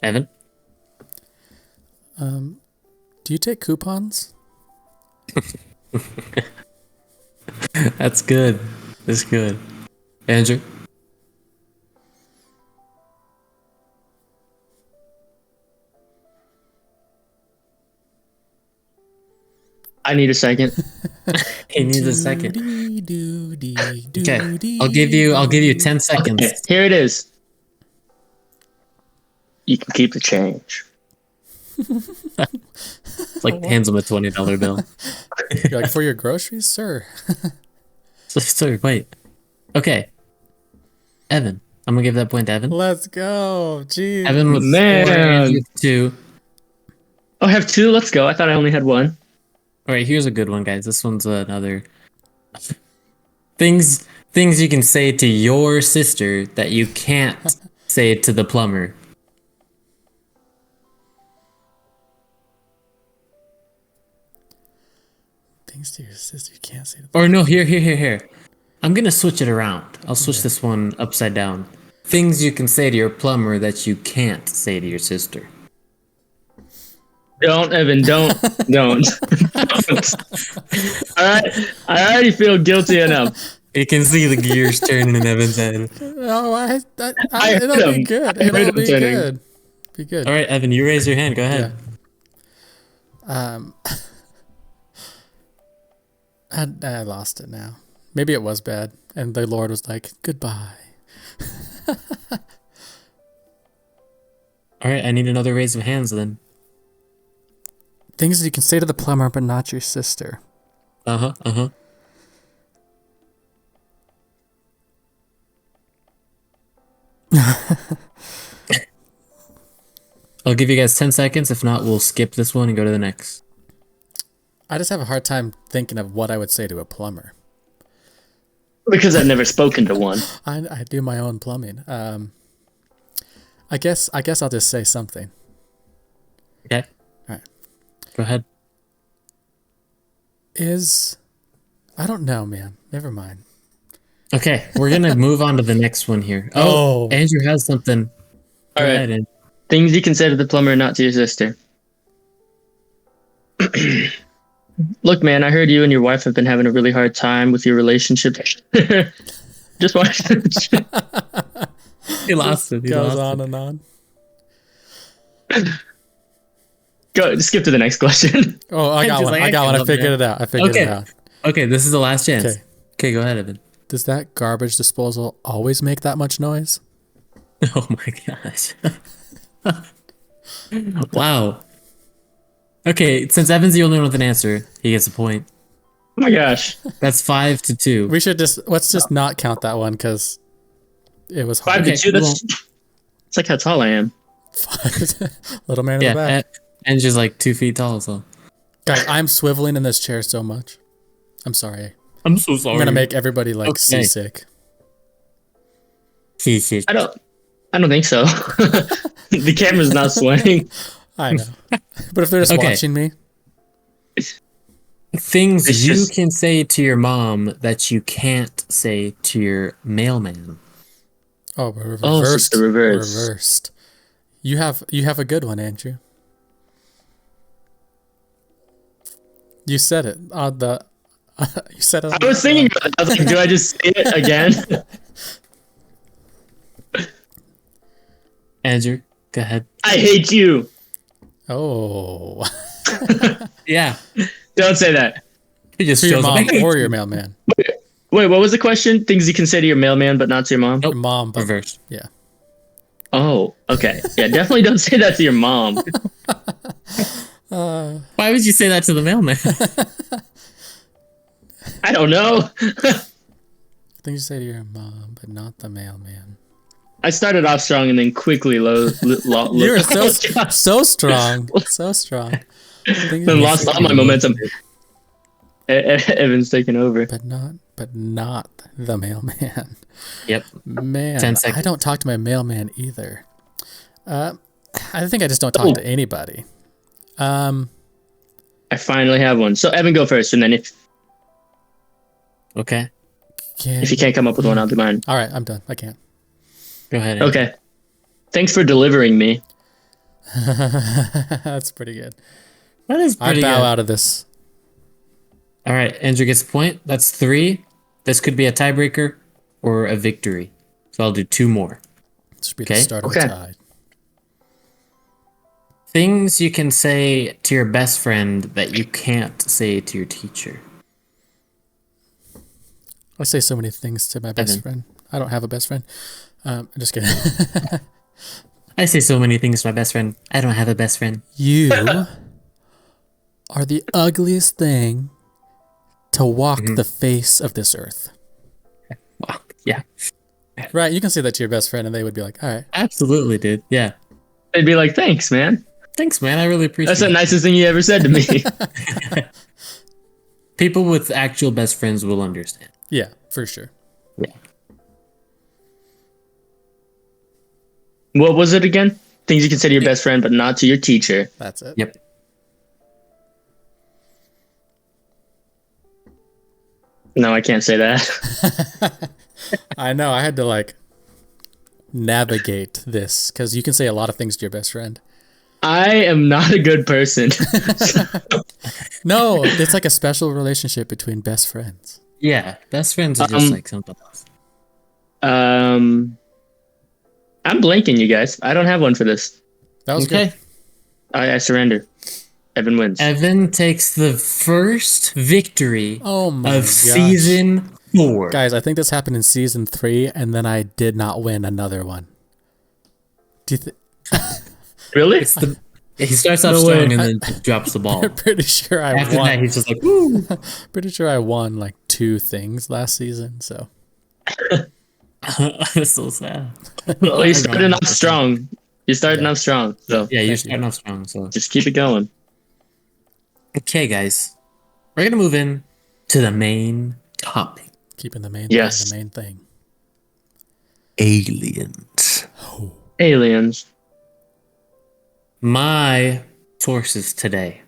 Speaker 2: Evan?
Speaker 1: Do you take coupons?
Speaker 2: That's good. That's good. Andrew?
Speaker 4: I need a second.
Speaker 2: He needs a second. Okay.
Speaker 1: Okay.
Speaker 2: I'll give you 10 seconds.
Speaker 4: Okay, here it is. You can keep the change.
Speaker 2: It's like hands him a $20 bill.
Speaker 1: You're like, for your groceries, sir.
Speaker 2: Sorry, wait. Okay. Evan. I'm gonna give that point to Evan.
Speaker 1: Let's go. Jeez.
Speaker 2: Evan with
Speaker 4: Man.
Speaker 2: 4, Andrew with 2.
Speaker 4: Oh, I have 2. Let's go. I thought I only had 1.
Speaker 2: All right, here's a good one, guys. This one's another things you can say to your sister that you can't say to the plumber.
Speaker 1: Things to your sister you can't say.
Speaker 2: Or no, here. I'm gonna switch it around. I'll switch this one upside down. Things you can say to your plumber that you can't say to your sister.
Speaker 4: Don't, Evan. Don't. Don't. All right. I already feel guilty enough.
Speaker 2: You can see the gears turning in Evan's head.
Speaker 1: Oh,
Speaker 4: I
Speaker 1: it'll
Speaker 4: heard
Speaker 1: be
Speaker 4: him.
Speaker 1: good.
Speaker 4: I heard
Speaker 1: It'll
Speaker 4: him
Speaker 1: be
Speaker 4: turning.
Speaker 1: good. Be good.
Speaker 2: All right, Evan, you raise your hand. Go ahead.
Speaker 1: I lost it now. Maybe it was bad, and the Lord was like, "Goodbye."
Speaker 2: All right, I need another raise of hands then.
Speaker 1: Things that you can say to the plumber, but not your sister.
Speaker 2: Uh-huh. I'll give you guys 10 seconds. If not, we'll skip this one and go to the next.
Speaker 1: I just have a hard time thinking of what I would say to a plumber.
Speaker 4: Because I've never spoken to one.
Speaker 1: I do my own plumbing. I guess I'll just say something.
Speaker 2: Okay.
Speaker 1: All right.
Speaker 2: Go ahead.
Speaker 1: I don't know, man. Never mind.
Speaker 2: Okay, we're gonna move on to the next one here.
Speaker 1: Oh.
Speaker 2: Andrew has something. Go
Speaker 4: All right.
Speaker 2: ahead, Andrew.
Speaker 4: Things you can say to the plumber, not to your sister. Look, man, I heard you and your wife have been having a really hard time with your relationship. Just watch.
Speaker 2: He lost it. He
Speaker 1: Goes
Speaker 2: lost
Speaker 1: on
Speaker 2: it.
Speaker 1: and on.
Speaker 4: Go, skip to the next question.
Speaker 1: Oh, I got
Speaker 2: Just
Speaker 1: one.
Speaker 2: like,
Speaker 1: I got
Speaker 2: I
Speaker 1: one. I
Speaker 2: love
Speaker 1: figured
Speaker 2: that.
Speaker 1: it out. I figured
Speaker 2: Okay.
Speaker 1: it out.
Speaker 2: Okay, this is the last chance.
Speaker 1: Okay.
Speaker 2: Okay, go ahead, Evan.
Speaker 1: Does that garbage disposal always make that much noise?
Speaker 2: Oh my gosh. Wow. Okay, since Evan's the only one with an answer, he gets a point.
Speaker 4: Oh my gosh.
Speaker 2: That's 5-2.
Speaker 1: We should let's just not count that one because it was hard.
Speaker 4: 5 to 2. That's like how tall I am.
Speaker 1: Little man in the back.
Speaker 2: And just like 2 feet tall, so.
Speaker 1: Guys, I'm swiveling in this chair so much. I'm sorry.
Speaker 2: I'm so sorry.
Speaker 1: I'm gonna make everybody like
Speaker 2: Okay.
Speaker 1: seasick.
Speaker 4: I don't think so. The camera's not swaying.
Speaker 1: I know. But if they're just
Speaker 2: Okay.
Speaker 1: watching me,
Speaker 2: Things
Speaker 4: It's
Speaker 2: you
Speaker 4: just-
Speaker 2: can say to your mom that you can't say to your mailman.
Speaker 1: oh, we're reversed.
Speaker 4: Oh, so it's the reverse.
Speaker 1: Reversed. You have a good one, Andrew. You said it on the. You said it.
Speaker 4: I was thinking about it. I was like, do I just say it again?
Speaker 2: Andrew, go ahead.
Speaker 4: I hate you.
Speaker 1: Oh,
Speaker 2: Yeah.
Speaker 4: Don't say that.
Speaker 2: He just
Speaker 1: to your
Speaker 2: shows up.
Speaker 1: mom or your mailman.
Speaker 4: Wait, what was the question? Things you can say to your mailman, but not to your mom?
Speaker 1: Your mom, but
Speaker 2: Reverse.
Speaker 1: yeah.
Speaker 4: Oh, okay. Yeah, definitely don't say that to your mom.
Speaker 2: Why would you say that to the mailman?
Speaker 4: I don't know.
Speaker 1: Things you say to your mom, but not the mailman.
Speaker 4: I started off strong and then quickly
Speaker 1: You were so strong, so strong. Things
Speaker 4: then
Speaker 1: you
Speaker 4: lost
Speaker 1: say
Speaker 4: all my momentum. Evan's taking over.
Speaker 1: but not the mailman.
Speaker 2: Yep.
Speaker 1: Man,
Speaker 2: 10 seconds.
Speaker 1: I don't talk to my mailman either. I think I just don't talk to anybody.
Speaker 4: I finally have one. So Evan, go first, and then if
Speaker 2: Okay.
Speaker 4: you can't come up with one, I'll do mine.
Speaker 1: All right, I'm done. I can't.
Speaker 2: Go ahead. Andrew.
Speaker 4: Okay. Thanks for delivering me.
Speaker 1: That's pretty good.
Speaker 2: That is
Speaker 1: I
Speaker 2: pretty
Speaker 1: bow
Speaker 2: good.
Speaker 1: out of this.
Speaker 2: All right, Andrew gets a point. That's 3. This could be a tiebreaker or a victory. So I'll do 2 more.
Speaker 1: This should be the
Speaker 2: Okay.
Speaker 1: start of
Speaker 4: Okay.
Speaker 1: a tie.
Speaker 2: Things you can say to your best friend that you can't say to your teacher.
Speaker 1: I say so many things to my best
Speaker 2: Evan.
Speaker 1: friend. I don't have a best friend. I'm just kidding.
Speaker 2: I say so many things to my best friend. I don't have a best friend.
Speaker 1: You are the ugliest thing to walk the face of this earth.
Speaker 2: Wow. Yeah.
Speaker 1: Right? You can say that to your best friend, and they would be like, "All right."
Speaker 2: Absolutely, dude. Yeah.
Speaker 4: They'd be like, "Thanks, man.
Speaker 2: Thanks, man. I really appreciate
Speaker 4: That's the
Speaker 2: it.
Speaker 4: nicest thing you ever said to me."
Speaker 2: People with actual best friends will understand.
Speaker 1: Yeah, for sure.
Speaker 2: Yeah.
Speaker 4: What was it again? Things you can say to your best friend, but not to your teacher.
Speaker 1: That's it.
Speaker 2: Yep.
Speaker 4: No, I can't say that.
Speaker 1: I know. I had to like navigate this because you can say a lot of things to your best friend.
Speaker 4: I am not a good person.
Speaker 1: No, it's like a special relationship between best friends.
Speaker 2: Yeah. Best friends are just like something else.
Speaker 4: I'm blanking, you guys. I don't have one for this.
Speaker 1: That was
Speaker 2: Okay.
Speaker 1: good.
Speaker 4: I surrender. Evan wins.
Speaker 2: Evan takes the first victory
Speaker 1: Oh my
Speaker 2: of
Speaker 1: gosh.
Speaker 2: season 4.
Speaker 1: Guys, I think this happened in season 3, and then I did not win another one. Do you
Speaker 4: Really?
Speaker 2: He starts off
Speaker 4: No
Speaker 2: strong
Speaker 4: way.
Speaker 2: and then drops the ball.
Speaker 1: I'm pretty sure I
Speaker 2: After
Speaker 1: won.
Speaker 2: that, he's just like, woo.
Speaker 1: Pretty sure I won like 2 things last season. So
Speaker 2: That's so sad.
Speaker 4: Well, you're starting off strong. You're starting off strong. So
Speaker 2: Yeah, you're
Speaker 1: Thank you.
Speaker 2: starting off strong. So
Speaker 4: just keep it going.
Speaker 2: okay, guys, we're gonna move in to the main topic:
Speaker 1: keeping the main
Speaker 4: Yes.
Speaker 1: thing the main thing.
Speaker 2: aliens.
Speaker 4: Aliens.
Speaker 2: My sources today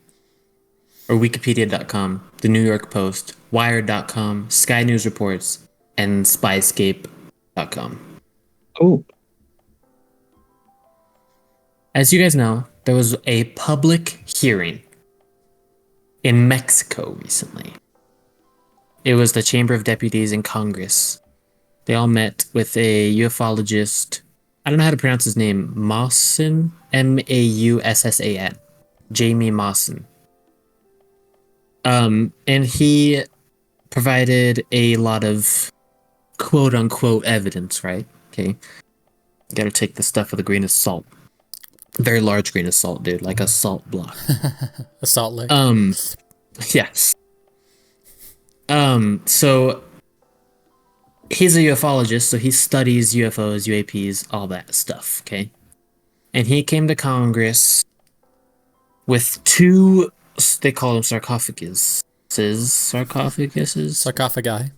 Speaker 2: are Wikipedia.com, the New York Post, Wired.com, Sky News Reports, and Spyscape.com.
Speaker 4: Oh.
Speaker 2: As you guys know, there was a public hearing in Mexico recently. It was the Chamber of Deputies in Congress. They all met with a ufologist. I don't know how to pronounce his name. Mawson? Maussan. Jamie Mawson. And he provided a lot of quote unquote evidence, right? Okay. You gotta take this stuff with a grain of salt. Very large grain of salt, dude, like a salt block.
Speaker 1: A Salt Lake.
Speaker 2: Yes. So he's a ufologist, so he studies UFOs, UAPs, all that stuff, okay? And he came to Congress with 2, they call them sarcophaguses. Sarcophaguses?
Speaker 1: Sarcophagi.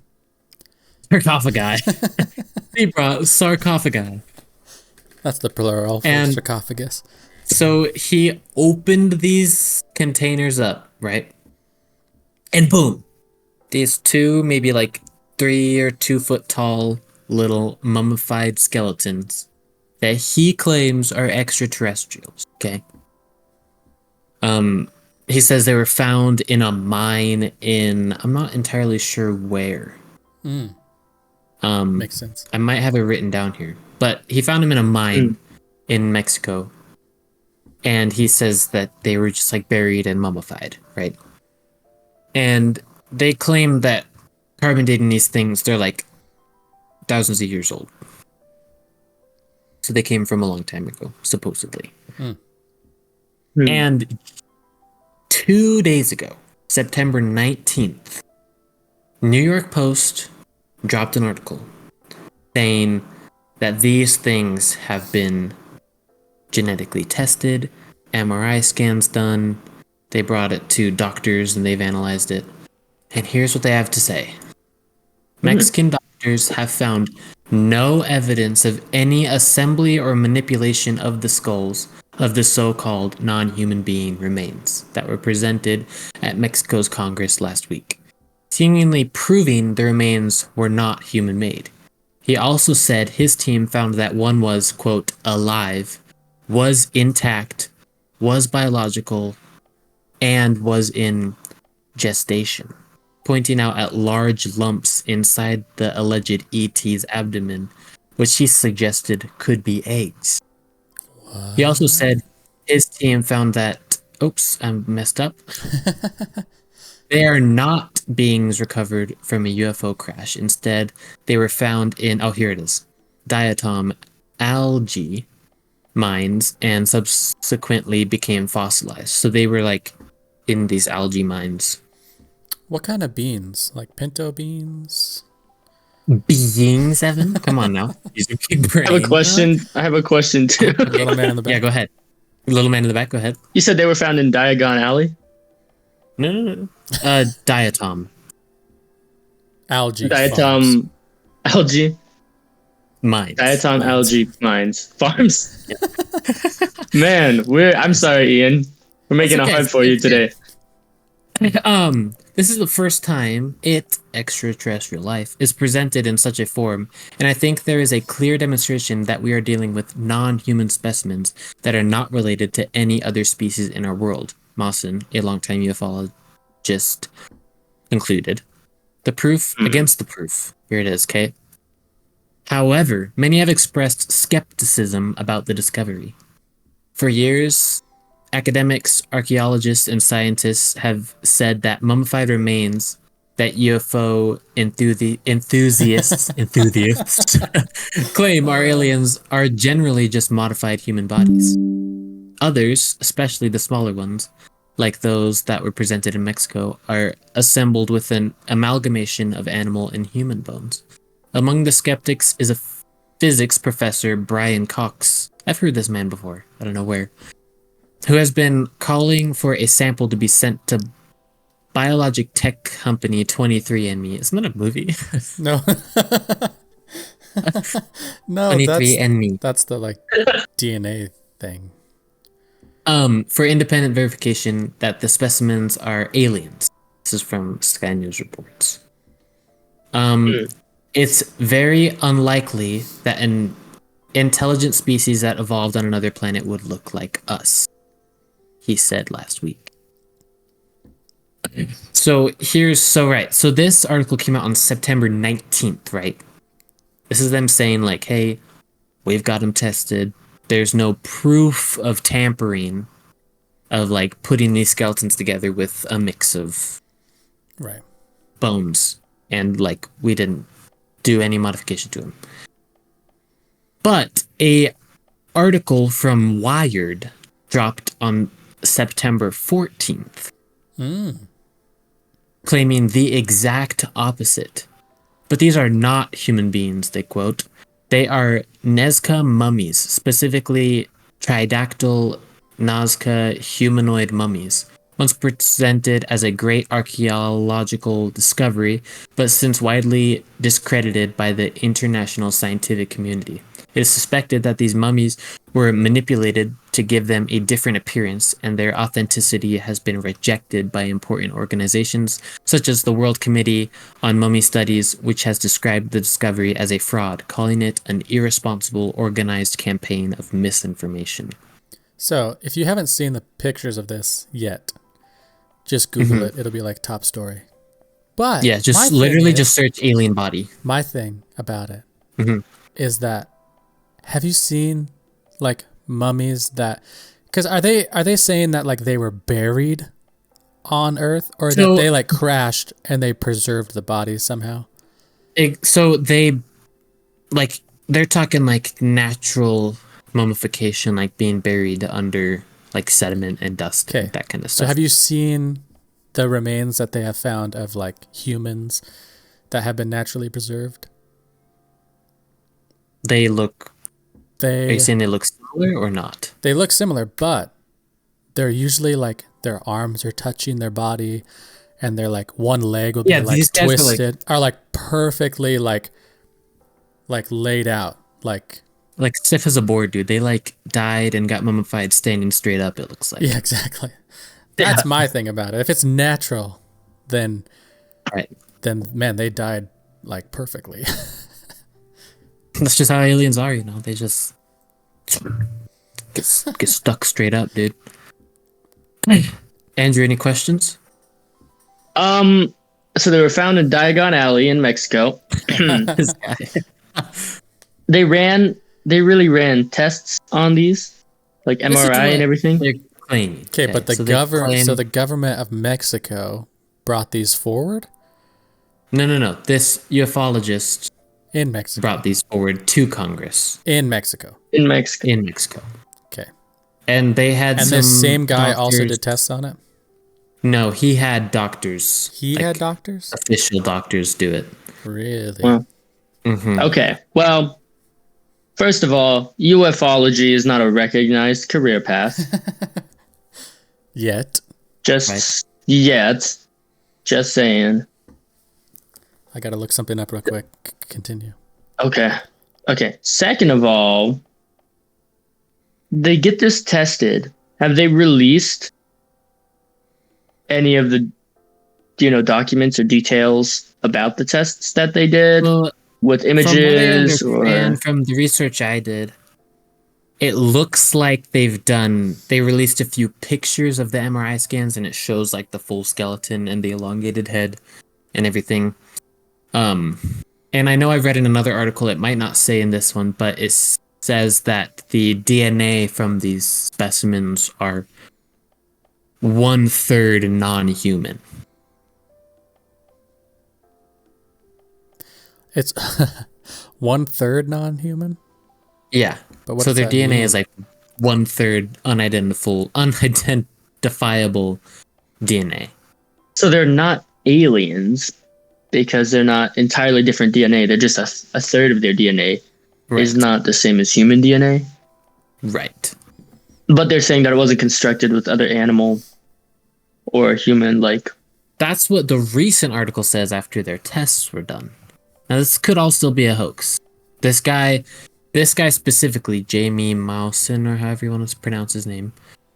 Speaker 2: Sarcophagi. He brought sarcophagi.
Speaker 1: That's the plural for
Speaker 2: And-
Speaker 1: sarcophagus.
Speaker 2: So he opened these containers up, right? And boom, these 2, maybe like 3 or 2 foot tall little mummified skeletons that he claims are extraterrestrials. Okay. He says they were found in a mine in, I'm not entirely sure where.
Speaker 1: Makes sense.
Speaker 2: I might have it written down here, but he found them in a mine in Mexico. And he says that they were just like buried and mummified, right? And they claim that carbon dating these things, they're like thousands of years old. So they came from a long time ago, supposedly. And 2 days ago, September 19th, New York Post dropped an article saying that these things have been genetically tested, MRI scans done, they brought it to doctors and they've analyzed it. And here's what they have to say. Mexican doctors have found no evidence of any assembly or manipulation of the skulls of the so-called non-human being remains that were presented at Mexico's Congress last week, seemingly proving the remains were not human-made. He also said his team found that one was, quote, alive, was intact, was biological, and was in gestation. pointing out at large lumps inside the alleged ET's abdomen, which he suggested could be eggs. He also said his team found that, oops, I messed up. They are not beings recovered from a UFO crash. Instead, they were found in, oh, here it is, diatom algae mines and subsequently became fossilized. So they were like in these algae mines.
Speaker 1: What kind of beans? Like pinto beans?
Speaker 2: Beings, Evan? Come on now. Use your big brain.
Speaker 4: I have a question too.
Speaker 1: Little man in the back.
Speaker 2: Yeah, go ahead. Little man in the back, go ahead.
Speaker 4: You said they were found in Diagon Alley?
Speaker 2: No. Diatom.
Speaker 1: Algae.
Speaker 4: Diatom algae?
Speaker 2: Mines.
Speaker 4: Diatom algae mines. Farms? Man, I'm sorry, Ian. We're making it hard for you today.
Speaker 2: This is the first time extraterrestrial life, is presented in such a form, and I think there is a clear demonstration that we are dealing with non-human specimens that are not related to any other species in our world. Mawson, a longtime ufologist, concluded. The proof against the proof. Here it is, okay? However, many have expressed skepticism about the discovery. For years, academics, archaeologists, and scientists have said that mummified remains that UFO enthusiasts claim are aliens are generally just modified human bodies. Others, especially the smaller ones, like those that were presented in Mexico, are assembled with an amalgamation of animal and human bones. Among the skeptics is a physics professor, Brian Cox. I've heard this man before. I don't know where. Who has been calling for a sample to be sent to biologic tech company 23andMe. Isn't that a movie?
Speaker 1: No. No,
Speaker 2: 23andMe.
Speaker 1: that's the like DNA thing.
Speaker 2: For independent verification that the specimens are aliens. This is from Sky News reports. It's very unlikely that an intelligent species that evolved on another planet would look like us, he said last week. So this article came out on September 19th, right? This is them saying like, hey, we've got them tested. There's no proof of tampering, of like putting these skeletons together with a mix of bones, and like we didn't do any modification to them. But a article from Wired dropped on September 14th, claiming the exact opposite. But these are not human beings, they quote. They are Nazca mummies, specifically Tridactyl Nazca humanoid mummies, once presented as a great archaeological discovery, but since widely discredited by the international scientific community. It is suspected that these mummies were manipulated to give them a different appearance, and their authenticity has been rejected by important organizations, such as the World Committee on Mummy Studies, which has described the discovery as a fraud, calling it an irresponsible, organized campaign of misinformation.
Speaker 1: So, if you haven't seen the pictures of this yet, just Google it. It'll be like top story. But
Speaker 2: yeah, just literally just search alien body.
Speaker 1: My thing about it is that, have you seen like mummies that, because are they saying that like they were buried on Earth, or that they like crashed and they preserved the bodies somehow?
Speaker 2: So they like, they're talking like natural mummification, like being buried under like sediment and dust, that kind of stuff.
Speaker 1: So have you seen the remains that they have found of like humans that have been naturally preserved?
Speaker 2: Are you saying they look similar or not?
Speaker 1: They look similar, but they're usually like their arms are touching their body, and they're like one leg will be like twisted, are like perfectly like laid out, like
Speaker 2: stiff as a board, dude. They like died and got mummified standing straight up, it looks like.
Speaker 1: Yeah, exactly. That's my thing about it. If it's natural, then man, they died like perfectly.
Speaker 2: That's just how aliens are, you know. They just get stuck straight up, dude. Andrew, any questions?
Speaker 4: So they were found in Diagon Alley in Mexico.
Speaker 2: This guy.
Speaker 4: They really ran tests on these, like
Speaker 2: This is
Speaker 4: MRI
Speaker 2: what
Speaker 4: and everything.
Speaker 2: they're claiming.
Speaker 1: Okay, but the
Speaker 2: so they claim-
Speaker 1: government of Mexico brought these forward
Speaker 2: No. This ufologist
Speaker 1: in Mexico.
Speaker 2: brought these forward to Congress
Speaker 1: In Mexico.
Speaker 4: In Mexico.
Speaker 2: in Mexico.
Speaker 1: Okay.
Speaker 2: And they had
Speaker 1: And
Speaker 2: some
Speaker 1: this same guy also
Speaker 2: doctors-
Speaker 1: did tests on it.
Speaker 2: No, he had doctors.
Speaker 1: He
Speaker 2: like,
Speaker 1: had doctors.
Speaker 2: official doctors do it.
Speaker 1: Really?
Speaker 4: Well,
Speaker 2: Mhm.
Speaker 4: okay. Well, first of all, ufology is not a recognized career path.
Speaker 1: Yet.
Speaker 4: Just yet. Just saying.
Speaker 1: I gotta look something up real quick. Continue.
Speaker 4: Okay. Second of all, they get this tested. Have they released any of the documents or details about the tests that they did
Speaker 2: Well,
Speaker 4: with
Speaker 2: from what I
Speaker 4: images
Speaker 2: understand
Speaker 4: or
Speaker 2: from the research I did, it looks like they released a few pictures of the MRI scans and it shows like the full skeleton and the elongated head and everything. And I know I've read in another article, it might not say in this one, but it says that the DNA from these specimens are 1/3 non-human.
Speaker 1: It's 1/3 non-human.
Speaker 2: Yeah.
Speaker 1: But what
Speaker 2: So
Speaker 1: does
Speaker 2: their
Speaker 1: that
Speaker 2: DNA
Speaker 1: mean?
Speaker 2: is like 1/3 unidentifiable DNA.
Speaker 4: so they're not aliens because they're not entirely different DNA. They're just a third of their DNA is not the same as human DNA.
Speaker 2: Right.
Speaker 4: But they're saying that it wasn't constructed with other animal or human like.
Speaker 2: That's what the recent article says after their tests were done. Now this could all still be a hoax. This guy specifically, Jamie Mausen, or however you want to pronounce his name,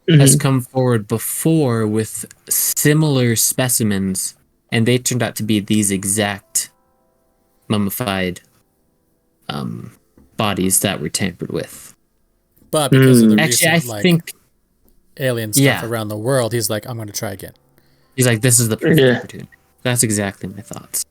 Speaker 2: has come forward before with similar specimens, and they turned out to be these exact mummified bodies that were tampered with.
Speaker 1: But because of the
Speaker 2: Actually,
Speaker 1: recent
Speaker 2: I think
Speaker 1: alien stuff
Speaker 2: yeah.
Speaker 1: around the world, he's like, I'm going to try again.
Speaker 2: he's like, this is the perfect
Speaker 4: Yeah.
Speaker 2: opportunity. That's exactly my thoughts.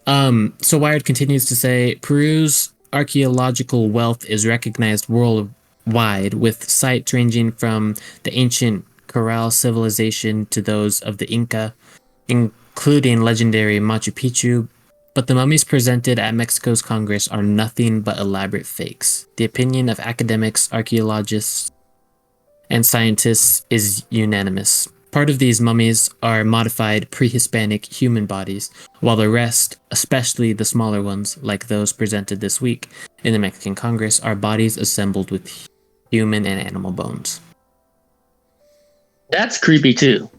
Speaker 2: So Wired continues to say, Peru's archaeological wealth is recognized worldwide, with sites ranging from the ancient Corral civilization to those of the Inca, including legendary Machu Picchu. But the mummies presented at Mexico's Congress are nothing but elaborate fakes. The opinion of academics, archaeologists, and scientists is unanimous. Part of these mummies are modified pre-Hispanic human bodies, while the rest, especially the smaller ones, like those presented this week in the Mexican Congress, are bodies assembled with human and animal bones.
Speaker 4: That's creepy too.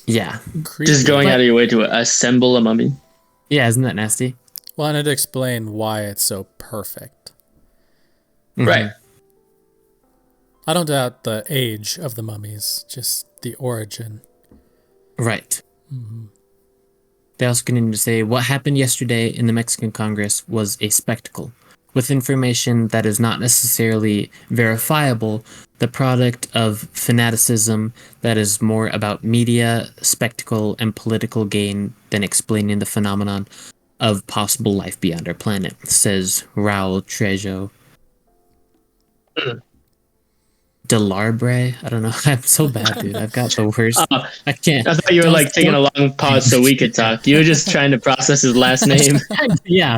Speaker 2: Yeah.
Speaker 1: Creepy.
Speaker 4: Just going
Speaker 2: But-
Speaker 4: out of your way to assemble a mummy.
Speaker 2: Yeah, isn't that nasty?
Speaker 1: Well, and it'd explain why it's so perfect.
Speaker 2: Mhm.
Speaker 4: Right.
Speaker 1: I don't doubt the age of the mummies, just the origin.
Speaker 2: Right. They also continue to say, what happened yesterday in the Mexican Congress was a spectacle, with information that is not necessarily verifiable, the product of fanaticism that is more about media, spectacle, and political gain than explaining the phenomenon of possible life beyond our planet, says Raul Trejo. Delarbre? I don't know. I'm so bad, dude. I've got the worst. I can't.
Speaker 4: I thought you were like taking a long pause so we could talk. You were just trying to process his last name.
Speaker 2: Yeah.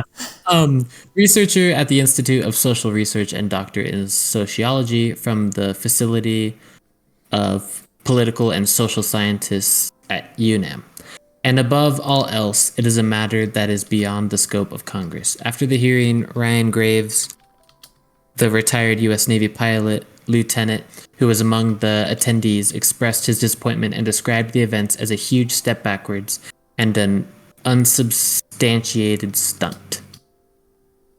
Speaker 2: Researcher at the Institute of Social Research and doctor in sociology from the Facility of Political and Social Scientists at UNAM. And above all else, it is a matter that is beyond the scope of Congress. After the hearing, Ryan Graves, the retired U.S. Navy pilot, lieutenant, who was among the attendees, expressed his disappointment and described the events as a huge step backwards and an unsubstantiated stunt.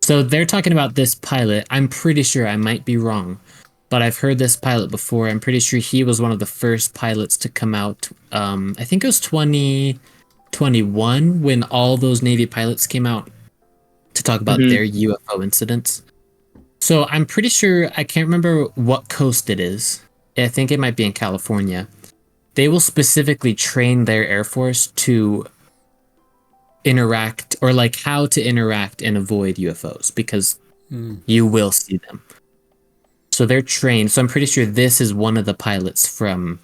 Speaker 2: So they're talking about this pilot. I'm pretty sure, I might be wrong, but I've heard this pilot before. I'm pretty sure he was one of the first pilots to come out. I think it was 2021 when all those Navy pilots came out to talk about their UFO incidents. So I'm pretty sure, I can't remember what coast it is. I think it might be in California. they will specifically train their Air Force to interact, or like how to interact and avoid UFOs, because you will see them. So they're trained. So I'm pretty sure this is one of the pilots from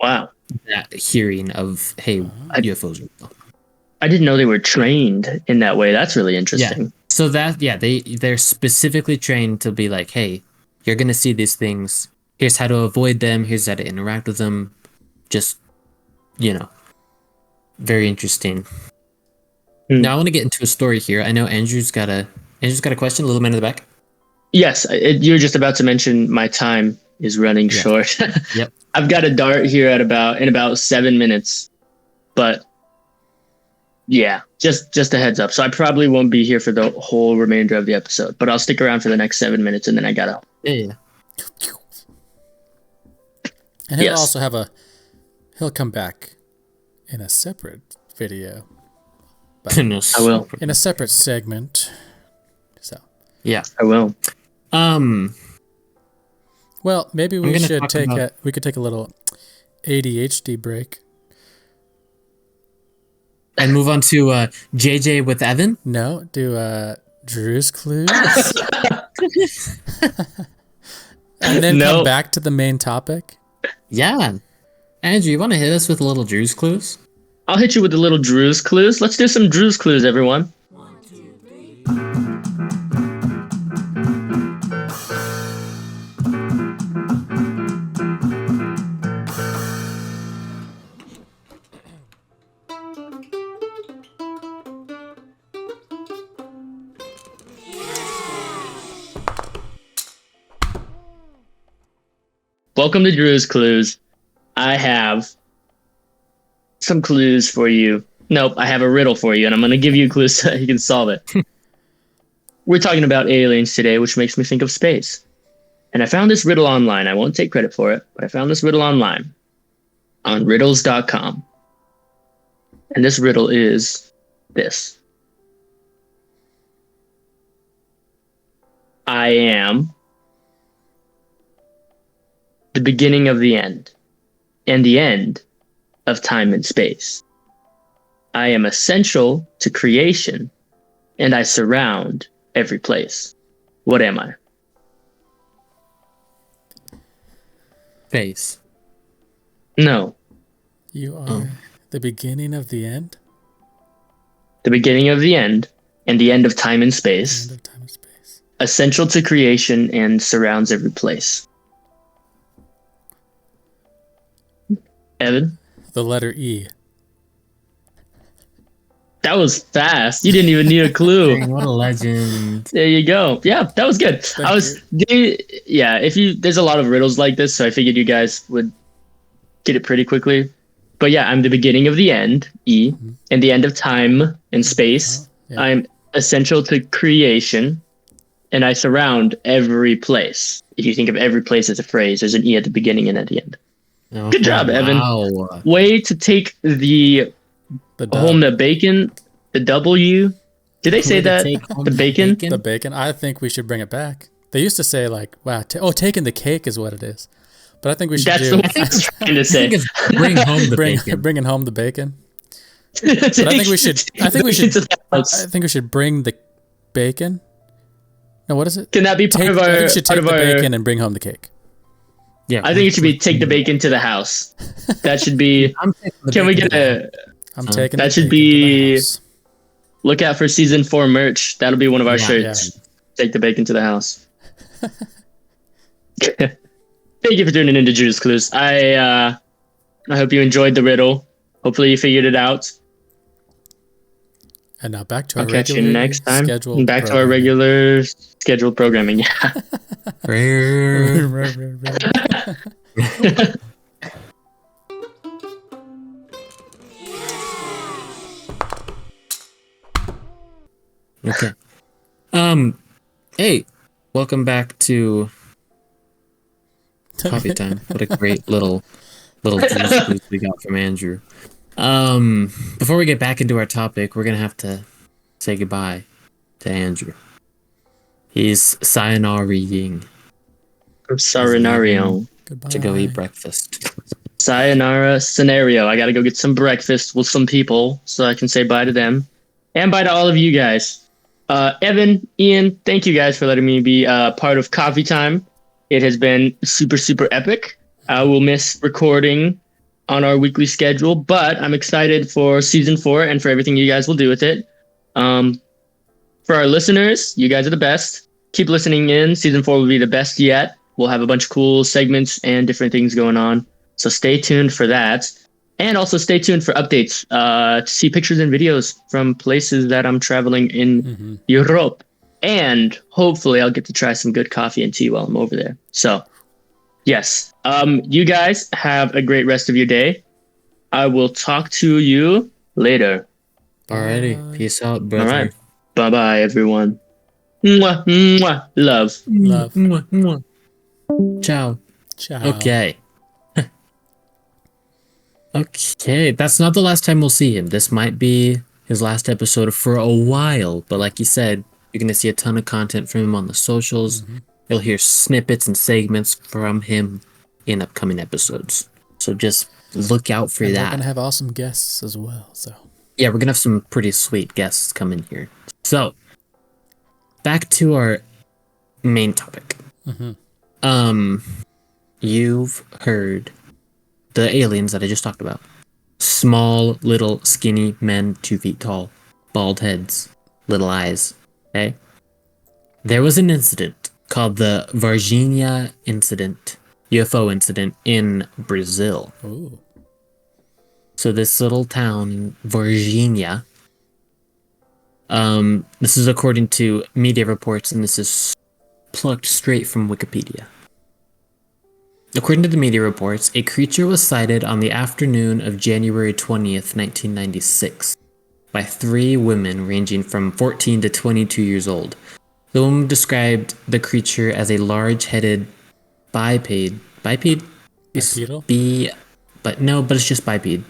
Speaker 4: Wow.
Speaker 2: that hearing of, hey, UFOs are real.
Speaker 4: I didn't know they were trained in that way. That's really interesting.
Speaker 2: Yeah. So they're specifically trained to be like, hey, you're gonna see these things. Here's how to avoid them. Here's how to interact with them. Just, very interesting. Now I want to get into a story here. I know Andrew's got a question. Little man in the back.
Speaker 4: Yes, you're just about to mention my time is running short.
Speaker 2: Yep.
Speaker 4: I've got a dart here in about 7 minutes, but yeah, just a heads up. So I probably won't be here for the whole remainder of the episode, but I'll stick around for the next 7 minutes, and then I gotta.
Speaker 2: Yeah.
Speaker 1: And he'll also he'll come back in a separate video.
Speaker 2: I will.
Speaker 1: In a separate segment. So.
Speaker 2: Yeah.
Speaker 4: I will.
Speaker 1: Well, maybe we should take a little ADHD break.
Speaker 2: And move on to JJ with Evan?
Speaker 1: No, do Drew's Clues. And then come back to the main topic.
Speaker 2: Yeah. Andrew, you want to hit us with a little Drew's Clues?
Speaker 4: I'll hit you with a little Drew's Clues. Let's do some Drew's Clues, everyone.
Speaker 5: 1, 2, 3.
Speaker 4: Welcome to Drew's Clues. I have some clues for you. Nope, I have a riddle for you, and I'm going to give you clues so you can solve it. We're talking about aliens today, which makes me think of space. And I found this riddle online. I won't take credit for it, but I found this riddle online on riddles.com. And this riddle is this. I am the beginning of the end, and the end of time and space. I am essential to creation, and I surround every place. What am I?
Speaker 2: Space.
Speaker 4: No.
Speaker 1: You are the beginning of the end?
Speaker 4: The beginning of the end, and the end of time and space.
Speaker 1: End of time and space.
Speaker 4: Essential to creation and surrounds every place. Evan?
Speaker 1: The letter E.
Speaker 4: That was fast. You didn't even need a clue.
Speaker 2: Dang, what a legend.
Speaker 4: There you go. Yeah, that was good. There's a lot of riddles like this, so I figured you guys would get it pretty quickly. But yeah, I'm the beginning of the end, E, and the end of time and space.
Speaker 1: Yeah.
Speaker 4: I'm essential to creation, and I surround every place. If you think of every place as a phrase, there's an E at the beginning and at the end.
Speaker 2: Oh,
Speaker 4: Good job, Evan.
Speaker 2: Wow.
Speaker 4: Way to take the home the bacon, the W. Did they say that? The bacon?
Speaker 1: The bacon. I think we should bring it back. They used to say like, wow, taking the cake is what it is. But I think we should
Speaker 4: That's the what I was trying to say.
Speaker 2: Bring home the bacon.
Speaker 1: Bringing home the bacon. But I think we should bring the bacon. No, what is it?
Speaker 4: Can that be part of our?
Speaker 1: I think we should take the bacon and bring home the cake.
Speaker 2: Yeah,
Speaker 4: I think it should be take the bacon to the house. That should be. Can we get a?
Speaker 1: I'm taking
Speaker 4: that
Speaker 1: the
Speaker 4: should
Speaker 1: bacon to the
Speaker 4: be.
Speaker 1: house.
Speaker 4: Look out for season 4 merch. That'll be one of our
Speaker 1: Yeah,
Speaker 4: shirts. Take the bacon to the house. Thank you for tuning into Drew's Clues. I hope you enjoyed the riddle. Hopefully you figured it out.
Speaker 1: And now back to our
Speaker 4: I'll catch you
Speaker 1: regular
Speaker 4: next time.
Speaker 1: scheduled
Speaker 4: Back to our
Speaker 1: programming.
Speaker 4: regular scheduled programming. Yeah.
Speaker 2: Okay. Hey, welcome back to Coffee Time. What a great little juice boost we got from Andrew. Before we get back into our topic, we're gonna have to say goodbye to Andrew. He's sayonara-ing
Speaker 4: I'm sorry, Nario.
Speaker 1: Goodbye.
Speaker 2: to go eat breakfast.
Speaker 4: sayonara scenario. I gotta go get some breakfast with some people so I can say bye to them. And bye to all of you guys. Evan, Ian, thank you guys for letting me be part of Coffee Time. It has been super, super epic. I will miss recording on our weekly schedule, but I'm excited for season 4 and for everything you guys will do with it. For our listeners, you guys are the best. Keep listening in. Season 4 will be the best yet. We'll have a bunch of cool segments and different things going on. So stay tuned for that. And also stay tuned for updates to see pictures and videos from places that I'm traveling in Europe. And hopefully I'll get to try some good coffee and tea while I'm over there. So, yes. You guys have a great rest of your day. I will talk to you later.
Speaker 2: Alrighty. Peace out, brother.
Speaker 4: All right. Bye-bye, everyone. Mwah, mwah. Love.
Speaker 1: Love.
Speaker 2: Mwah, mwah. Ciao.
Speaker 1: Ciao.
Speaker 2: Okay. Okay, that's not the last time we'll see him. This might be his last episode for a while, but like you said, you're going to see a ton of content from him on the socials. You'll hear snippets and segments from him in upcoming episodes. So just look out for
Speaker 1: And
Speaker 2: that.
Speaker 1: we're going to have awesome guests as well, so.
Speaker 2: Yeah, we're going to have some pretty sweet guests come in here. So, back to our main topic. You've heard the aliens that I just talked about. Small, little, skinny men, 2 feet tall, bald heads, little eyes. Okay? There was an incident called the Varginha incident, UFO incident in Brazil.
Speaker 1: Ooh.
Speaker 2: So this little town, Varginha, this is according to media reports, and this is plucked straight from Wikipedia. According to the media reports, a creature was sighted on the afternoon of January 20th, 1996, by 3 women ranging from 14 to 22 years old. The woman described the creature as a large-headed biped. Biped?
Speaker 1: Bipedal?
Speaker 2: But it's just biped.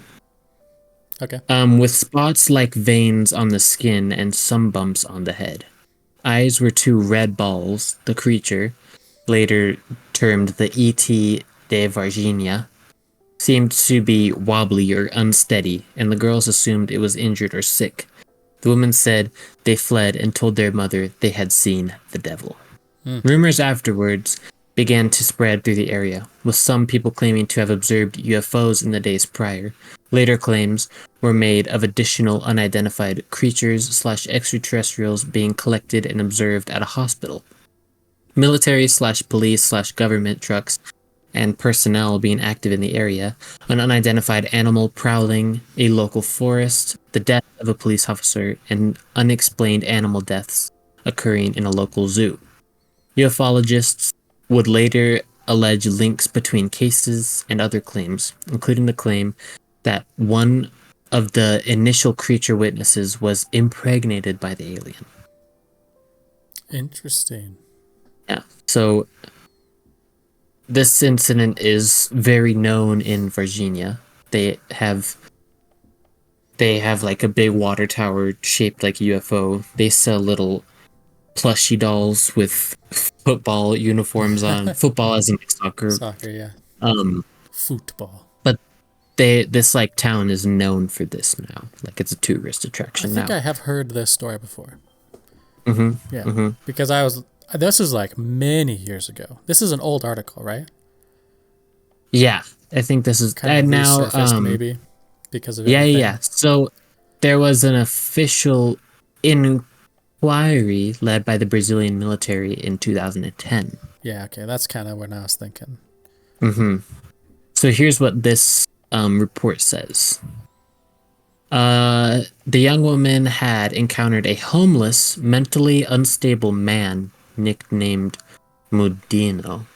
Speaker 1: Okay.
Speaker 2: With spots like veins on the skin and some bumps on the head. Eyes were 2 red balls. The creature, later termed the E.T. de Varginha, seemed to be wobbly or unsteady, and the girls assumed it was injured or sick. The women said they fled and told their mother they had seen the devil. Rumors afterwards began to spread through the area, with some people claiming to have observed UFOs in the days prior. Later claims were made of additional unidentified creatures/extraterrestrials being collected and observed at a hospital. Military/police/government trucks and personnel being active in the area, an unidentified animal prowling a local forest, the death of a police officer, and unexplained animal deaths occurring in a local zoo. Ufologists would later allege links between cases and other claims, including the claim that one of the initial creature witnesses was impregnated by the alien.
Speaker 1: Interesting.
Speaker 2: Yeah, so this incident is very known in Virginia. They have like a big water tower shaped like a UFO. They sell little plushy dolls with football uniforms on. Football as in soccer.
Speaker 1: Soccer, yeah. Football.
Speaker 2: But this like town is known for this now. Like it's a tourist attraction now.
Speaker 1: I think I have heard this story before. Yeah.
Speaker 2: Mm-hmm.
Speaker 1: Because this is like many years ago. This is an old article, right?
Speaker 2: Yeah, I think this is
Speaker 1: Kind of
Speaker 2: now
Speaker 1: resurfaced maybe because of
Speaker 2: Yeah,
Speaker 1: everything.
Speaker 2: yeah. So there was an official inquiry led by the Brazilian military in 2010.
Speaker 1: Yeah, okay. That's kind of what I was thinking.
Speaker 2: So here's what this report says. The young woman had encountered a homeless, mentally unstable man nicknamed Mudino.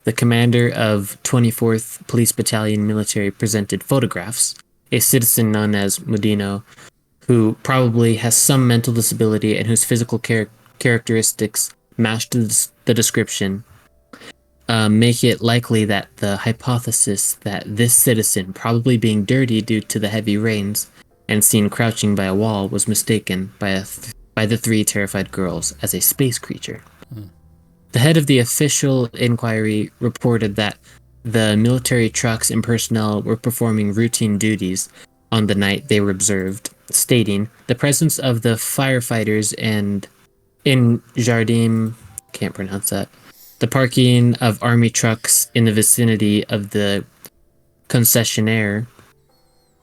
Speaker 2: The commander of 24th Police Battalion military presented photographs. A citizen known as Mudino, who probably has some mental disability and whose physical characteristics matched the description, make it likely that the hypothesis that this citizen, probably being dirty due to the heavy rains and seen crouching by a wall, was mistaken by the 3 terrified girls as a space creature. The head of the official inquiry reported that the military trucks and personnel were performing routine duties on the night they were observed, stating the presence of the firefighters and in Jardim, can't pronounce that, the parking of army trucks in the vicinity of the concessionaire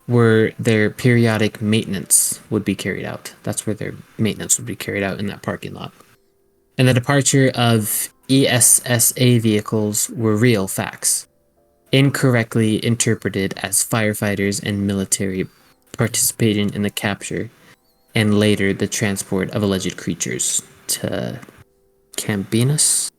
Speaker 2: where their periodic maintenance would be carried out. That's where their maintenance would be carried out, in that parking lot. And the departure of ESSA vehicles were real facts, incorrectly interpreted as firefighters and military participating in the capture and later the transport of alleged creatures to Campinas.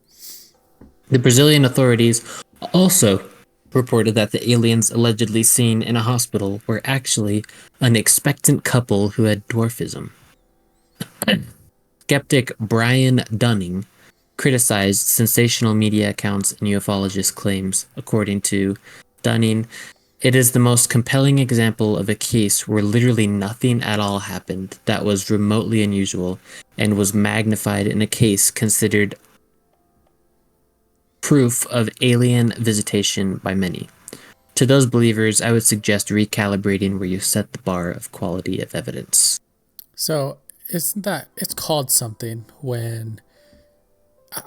Speaker 2: The Brazilian authorities also reported that the aliens allegedly seen in a hospital were actually an expectant couple who had dwarfism. Skeptic Brian Dunning criticized sensational media accounts and ufologist claims. According to Dunning, it is the most compelling example of a case where literally nothing at all happened that was remotely unusual and was magnified in a case considered proof of alien visitation by many. To those believers, I would suggest recalibrating where you set the bar of quality of evidence.
Speaker 1: So isn't that, it's called something when,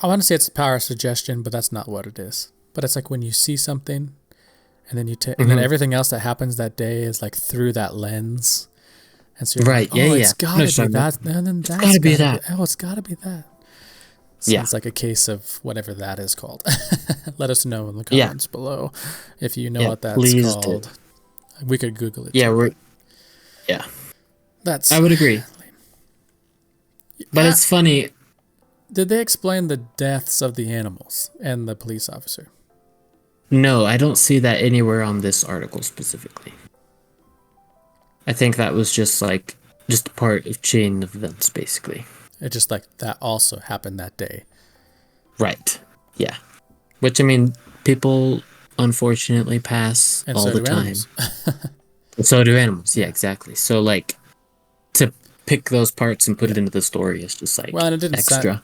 Speaker 1: I want to say it's power of suggestion, but that's not what it is. But it's like when you see something and then you take, and then everything else that happens that day is like through that lens. And so you're
Speaker 2: right,
Speaker 1: like, oh, it's gotta be that. And then that's gotta be that. Oh, it's gotta be that. Sounds like a case of whatever that is called. Let us know in the comments below if you know what that's called. We could Google it.
Speaker 2: Yeah, that's. I would agree. But it's funny.
Speaker 1: Did they explain the deaths of the animals and the police officer?
Speaker 2: No, I don't see that anywhere on this article specifically. I think that was just part of chain of events, basically.
Speaker 1: It's just like that also happened that day.
Speaker 2: Right. Yeah. Which, I mean, people unfortunately pass and all the time. So do animals. Yeah, exactly. So, like, to pick those parts and put it into the story is just like
Speaker 1: and it didn't
Speaker 2: extra.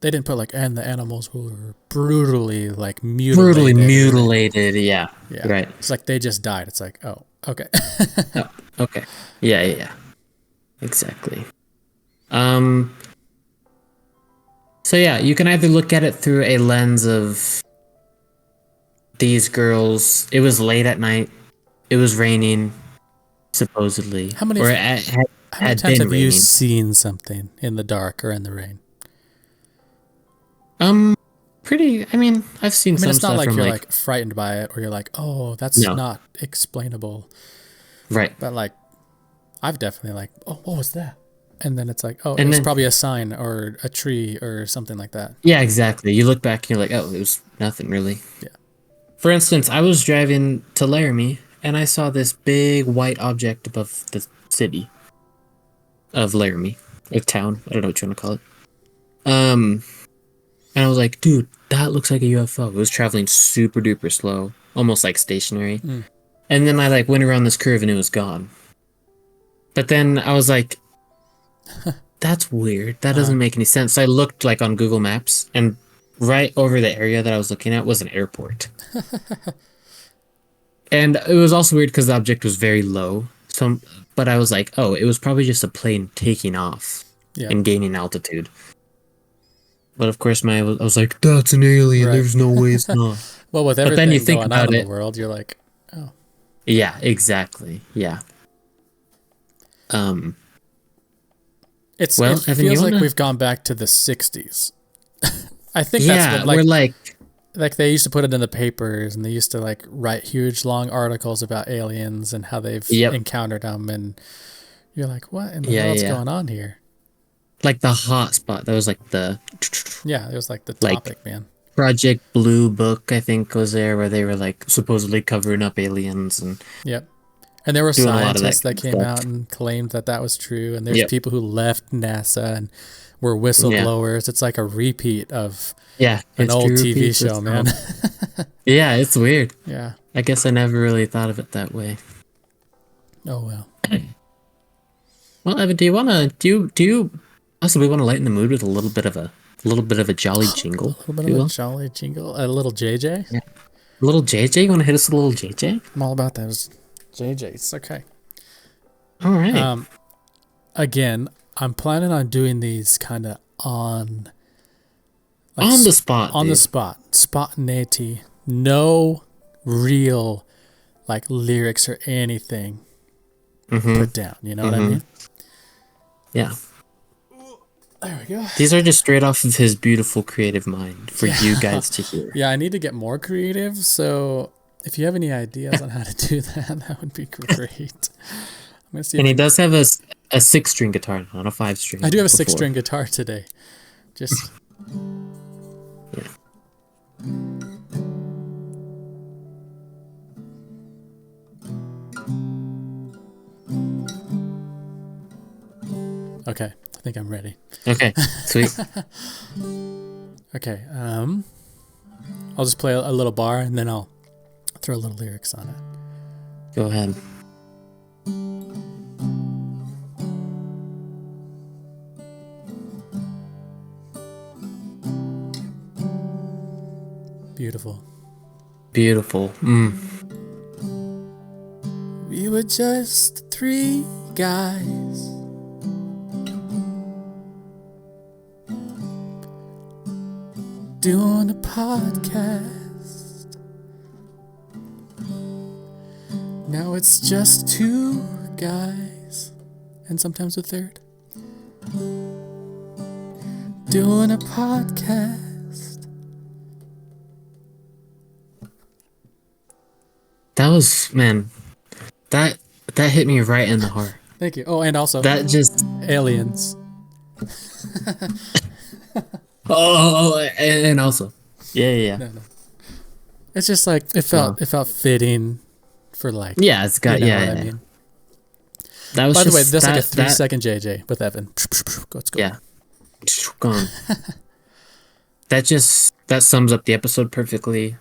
Speaker 1: They didn't put like, and the animals were brutally like
Speaker 2: mutilated. Yeah. Right.
Speaker 1: It's like they just died. It's like, oh, okay.
Speaker 2: Oh, okay. Yeah. Exactly. So yeah, you can either look at it through a lens of these girls. It was late at night. It was raining, supposedly.
Speaker 1: How many times have you seen something in the dark or in the rain?
Speaker 2: Pretty. I mean, I've seen some
Speaker 1: it's not
Speaker 2: stuff
Speaker 1: like
Speaker 2: from
Speaker 1: you're like frightened by it, or you're like, oh, that's not explainable.
Speaker 2: Right.
Speaker 1: But like, I've definitely like, oh, what was that? And then it's like, oh, it was probably a sign or a tree or something like that.
Speaker 2: Yeah, exactly. You look back and you're like, oh, it was nothing really.
Speaker 1: Yeah.
Speaker 2: For instance, I was driving to Laramie and I saw this big white object above the city of Laramie, a town. I don't know what you want to call it. And I was like, dude, that looks like a UFO. It was traveling super duper slow, almost like stationary. And then I like went around this curve and it was gone. But then I was like, that's weird. That doesn't make any sense. So I looked like on Google Maps, and right over the area that I was looking at was an airport. And it was also weird because the object was very low. But I was like, oh, it was probably just a plane taking off and gaining altitude. But of course, I was like, that's an alien. Right. There's no way it's not.
Speaker 1: Well, with everything then you think going on in the world, you're like, oh.
Speaker 2: Yeah, exactly. Yeah.
Speaker 1: It feels like we've gone back to the 60s. I think that's what,
Speaker 2: we're
Speaker 1: like they used to put it in the papers and they used to like write huge long articles about aliens and how they've encountered them, and you're like, what in the world's going on here?
Speaker 2: Like the hot spot. That was like the
Speaker 1: it was like the topic, man.
Speaker 2: Project Blue Book, I think, was there where they were like supposedly covering up aliens and
Speaker 1: and there were scientists that came out and claimed that was true. And there's people who left NASA and were whistleblowers. It's like a repeat of an old TV show, man.
Speaker 2: Yeah, it's weird.
Speaker 1: Yeah.
Speaker 2: I guess I never really thought of it that way.
Speaker 1: Oh, well.
Speaker 2: Well, Evan, do you possibly want to lighten the mood with a little bit of a jolly jingle?
Speaker 1: A little bit of a jolly jingle? A little JJ?
Speaker 2: Yeah. Little JJ, you want to hit us with a little JJ?
Speaker 1: I'm all about those JJs. Okay.
Speaker 2: All right.
Speaker 1: Again, I'm planning on doing these kind of on
Speaker 2: On the spot,
Speaker 1: on the
Speaker 2: dude.
Speaker 1: spot, spontaneity, no real like lyrics or anything put down. You know what I mean?
Speaker 2: Yeah.
Speaker 1: There we go.
Speaker 2: These are just straight off of his beautiful creative mind for you guys to hear.
Speaker 1: Yeah, I need to get more creative. So if you have any ideas on how to do that, that would be great. I'm gonna see.
Speaker 2: And he does have a 6-string guitar, not a 5-string.
Speaker 1: I do have a 6-string guitar today. Just.
Speaker 2: Yeah.
Speaker 1: Okay, I think I'm ready.
Speaker 2: Okay, sweet.
Speaker 1: Okay, I'll just play a little bar and then I'll throw a little lyrics on it.
Speaker 2: Go ahead.
Speaker 1: Beautiful.
Speaker 2: Beautiful.
Speaker 1: We were just 3 guys doing a podcast. Now it's just 2 guys and sometimes a third doing a podcast.
Speaker 2: That was, man, that hit me right in the heart.
Speaker 1: Thank you. Oh, and also
Speaker 2: That just,
Speaker 1: aliens.
Speaker 2: and also, yeah.
Speaker 1: No. It's just like it felt fitting for like.
Speaker 2: Yeah, it's got,
Speaker 1: you know
Speaker 2: yeah.
Speaker 1: what I mean?
Speaker 2: That was
Speaker 1: By the
Speaker 2: just,
Speaker 1: way, this is like a
Speaker 2: that-
Speaker 1: 3-second JJ with Evan. Let's go.
Speaker 2: Yeah. Gone. That sums up the episode perfectly.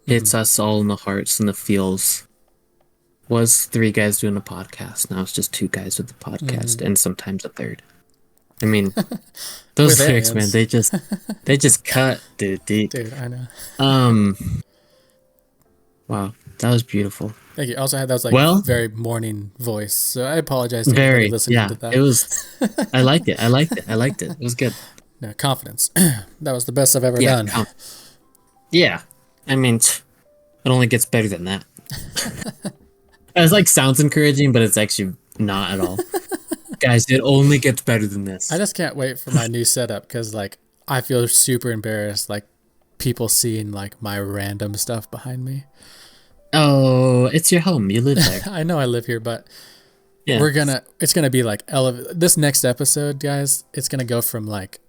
Speaker 2: Hits us all in the hearts and the feels. Was 3 guys doing a podcast. Now it's just 2 guys with a podcast and sometimes a third. I mean, those
Speaker 1: With
Speaker 2: lyrics, man,
Speaker 1: aliens.
Speaker 2: they just cut, dude, deep.
Speaker 1: Dude, I know.
Speaker 2: Wow, that was beautiful.
Speaker 1: Thank you. Also had that was like
Speaker 2: Well-
Speaker 1: very morning voice, so I apologize to
Speaker 2: Very,
Speaker 1: anybody listening
Speaker 2: yeah.
Speaker 1: to that.
Speaker 2: It was. I liked it. It was good.
Speaker 1: No, confidence. That was the best I've ever
Speaker 2: Yeah.
Speaker 1: done.
Speaker 2: Yeah. I mean, it only gets better than that. It's like sounds encouraging, but it's actually not at all. Guys, it only gets better than this.
Speaker 1: I just can't wait for my new setup because like I feel super embarrassed, like people seeing like my random stuff behind me.
Speaker 2: Oh, it's your home. You live there.
Speaker 1: I know I live here, but
Speaker 2: Yeah.
Speaker 1: it's gonna be like this next episode, guys. It's gonna go from like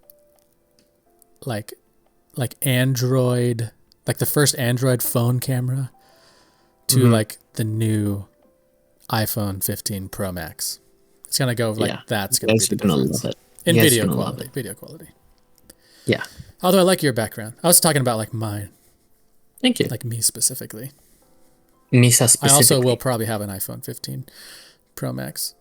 Speaker 1: Android, like the first Android phone camera, to like the new iPhone 15 Pro Max. It's gonna go like
Speaker 2: Yeah.
Speaker 1: that's
Speaker 2: You
Speaker 1: gonna be
Speaker 2: guys
Speaker 1: the
Speaker 2: are gonna
Speaker 1: difference
Speaker 2: love it.
Speaker 1: in
Speaker 2: You guys are
Speaker 1: video
Speaker 2: gonna love
Speaker 1: quality. Video quality.
Speaker 2: Yeah.
Speaker 1: Although I like your background, I was talking about like mine,
Speaker 2: Thank you.
Speaker 1: like me specifically.
Speaker 2: Misa
Speaker 1: I
Speaker 2: specifically.
Speaker 1: also will probably have an iPhone 15 Pro Max,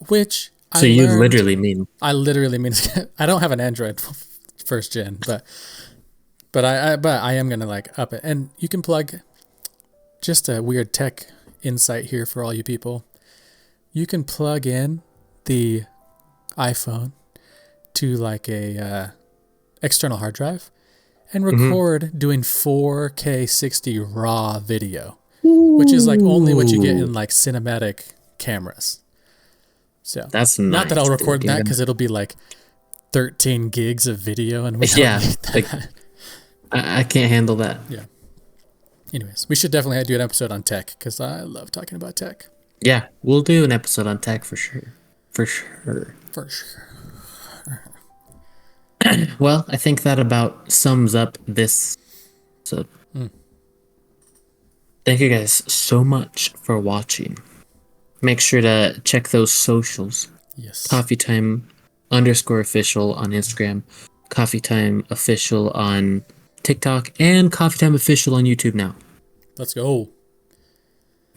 Speaker 1: which
Speaker 2: So you literally mean.
Speaker 1: I literally mean I don't have an Android first gen, but I am gonna like up it, and you can plug. Just a weird tech insight here for all you people. You can plug in the iPhone to like a external hard drive and record doing 4K 60 raw video, which is like only what you get in like cinematic cameras. So
Speaker 2: That's
Speaker 1: not that
Speaker 2: nice,
Speaker 1: I'll record
Speaker 2: dude.
Speaker 1: that
Speaker 2: You're
Speaker 1: because it'll be like 13 gigs of video, and we don't
Speaker 2: Yeah,
Speaker 1: need that.
Speaker 2: like- I can't handle that.
Speaker 1: Yeah. Anyways, we should definitely do an episode on tech because I love talking about tech.
Speaker 2: Yeah, we'll do an episode on tech for sure. For sure.
Speaker 1: For sure.
Speaker 2: Well, I think that about sums up this episode. Thank you guys so much for watching. Make sure to check those socials.
Speaker 1: Yes.
Speaker 2: CoffeeTime _official on Instagram, CoffeeTime official on TikTok, and CoffeeTime official on YouTube now.
Speaker 1: Let's go.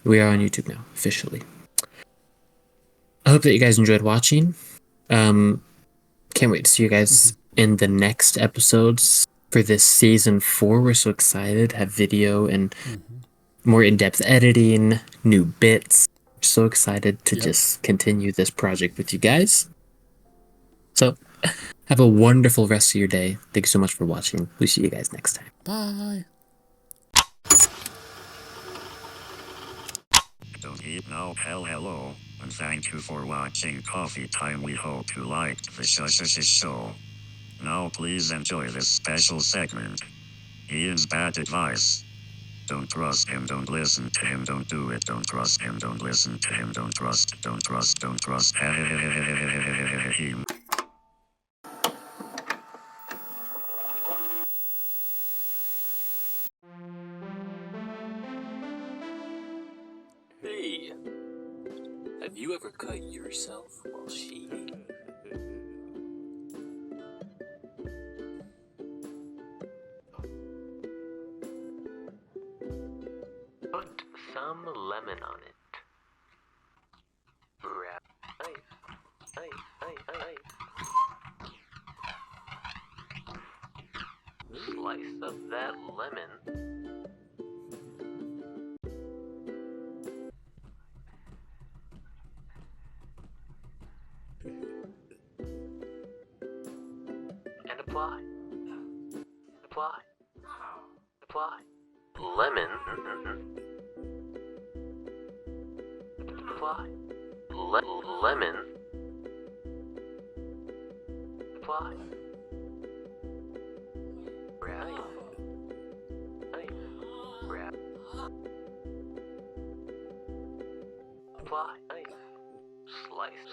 Speaker 2: We are on YouTube now, officially. I hope that you guys enjoyed watching. Can't wait to see you guys in the next episodes. for this season 4. We're so excited. Have video and more in-depth editing, new bits. So excited to just continue this project with you guys. So, have a wonderful rest of your day. Thank you so much for watching. We'll see you guys next time.
Speaker 1: Bye.
Speaker 5: Don't eat now, hello, and thank you for watching Coffee Time. We hope you liked the show. Now please enjoy this special segment. Ian's bad advice. Don't trust him, don't listen to him, don't do it, don't trust him, don't listen to him, don't trust him.
Speaker 3: Hey, have you ever cut yourself while shaving? Put some lemon on it. Wrap knife. Slice up that lemon. And apply. Lemon. Apply. Lemon. Apply. Wrap. Apply. Slice.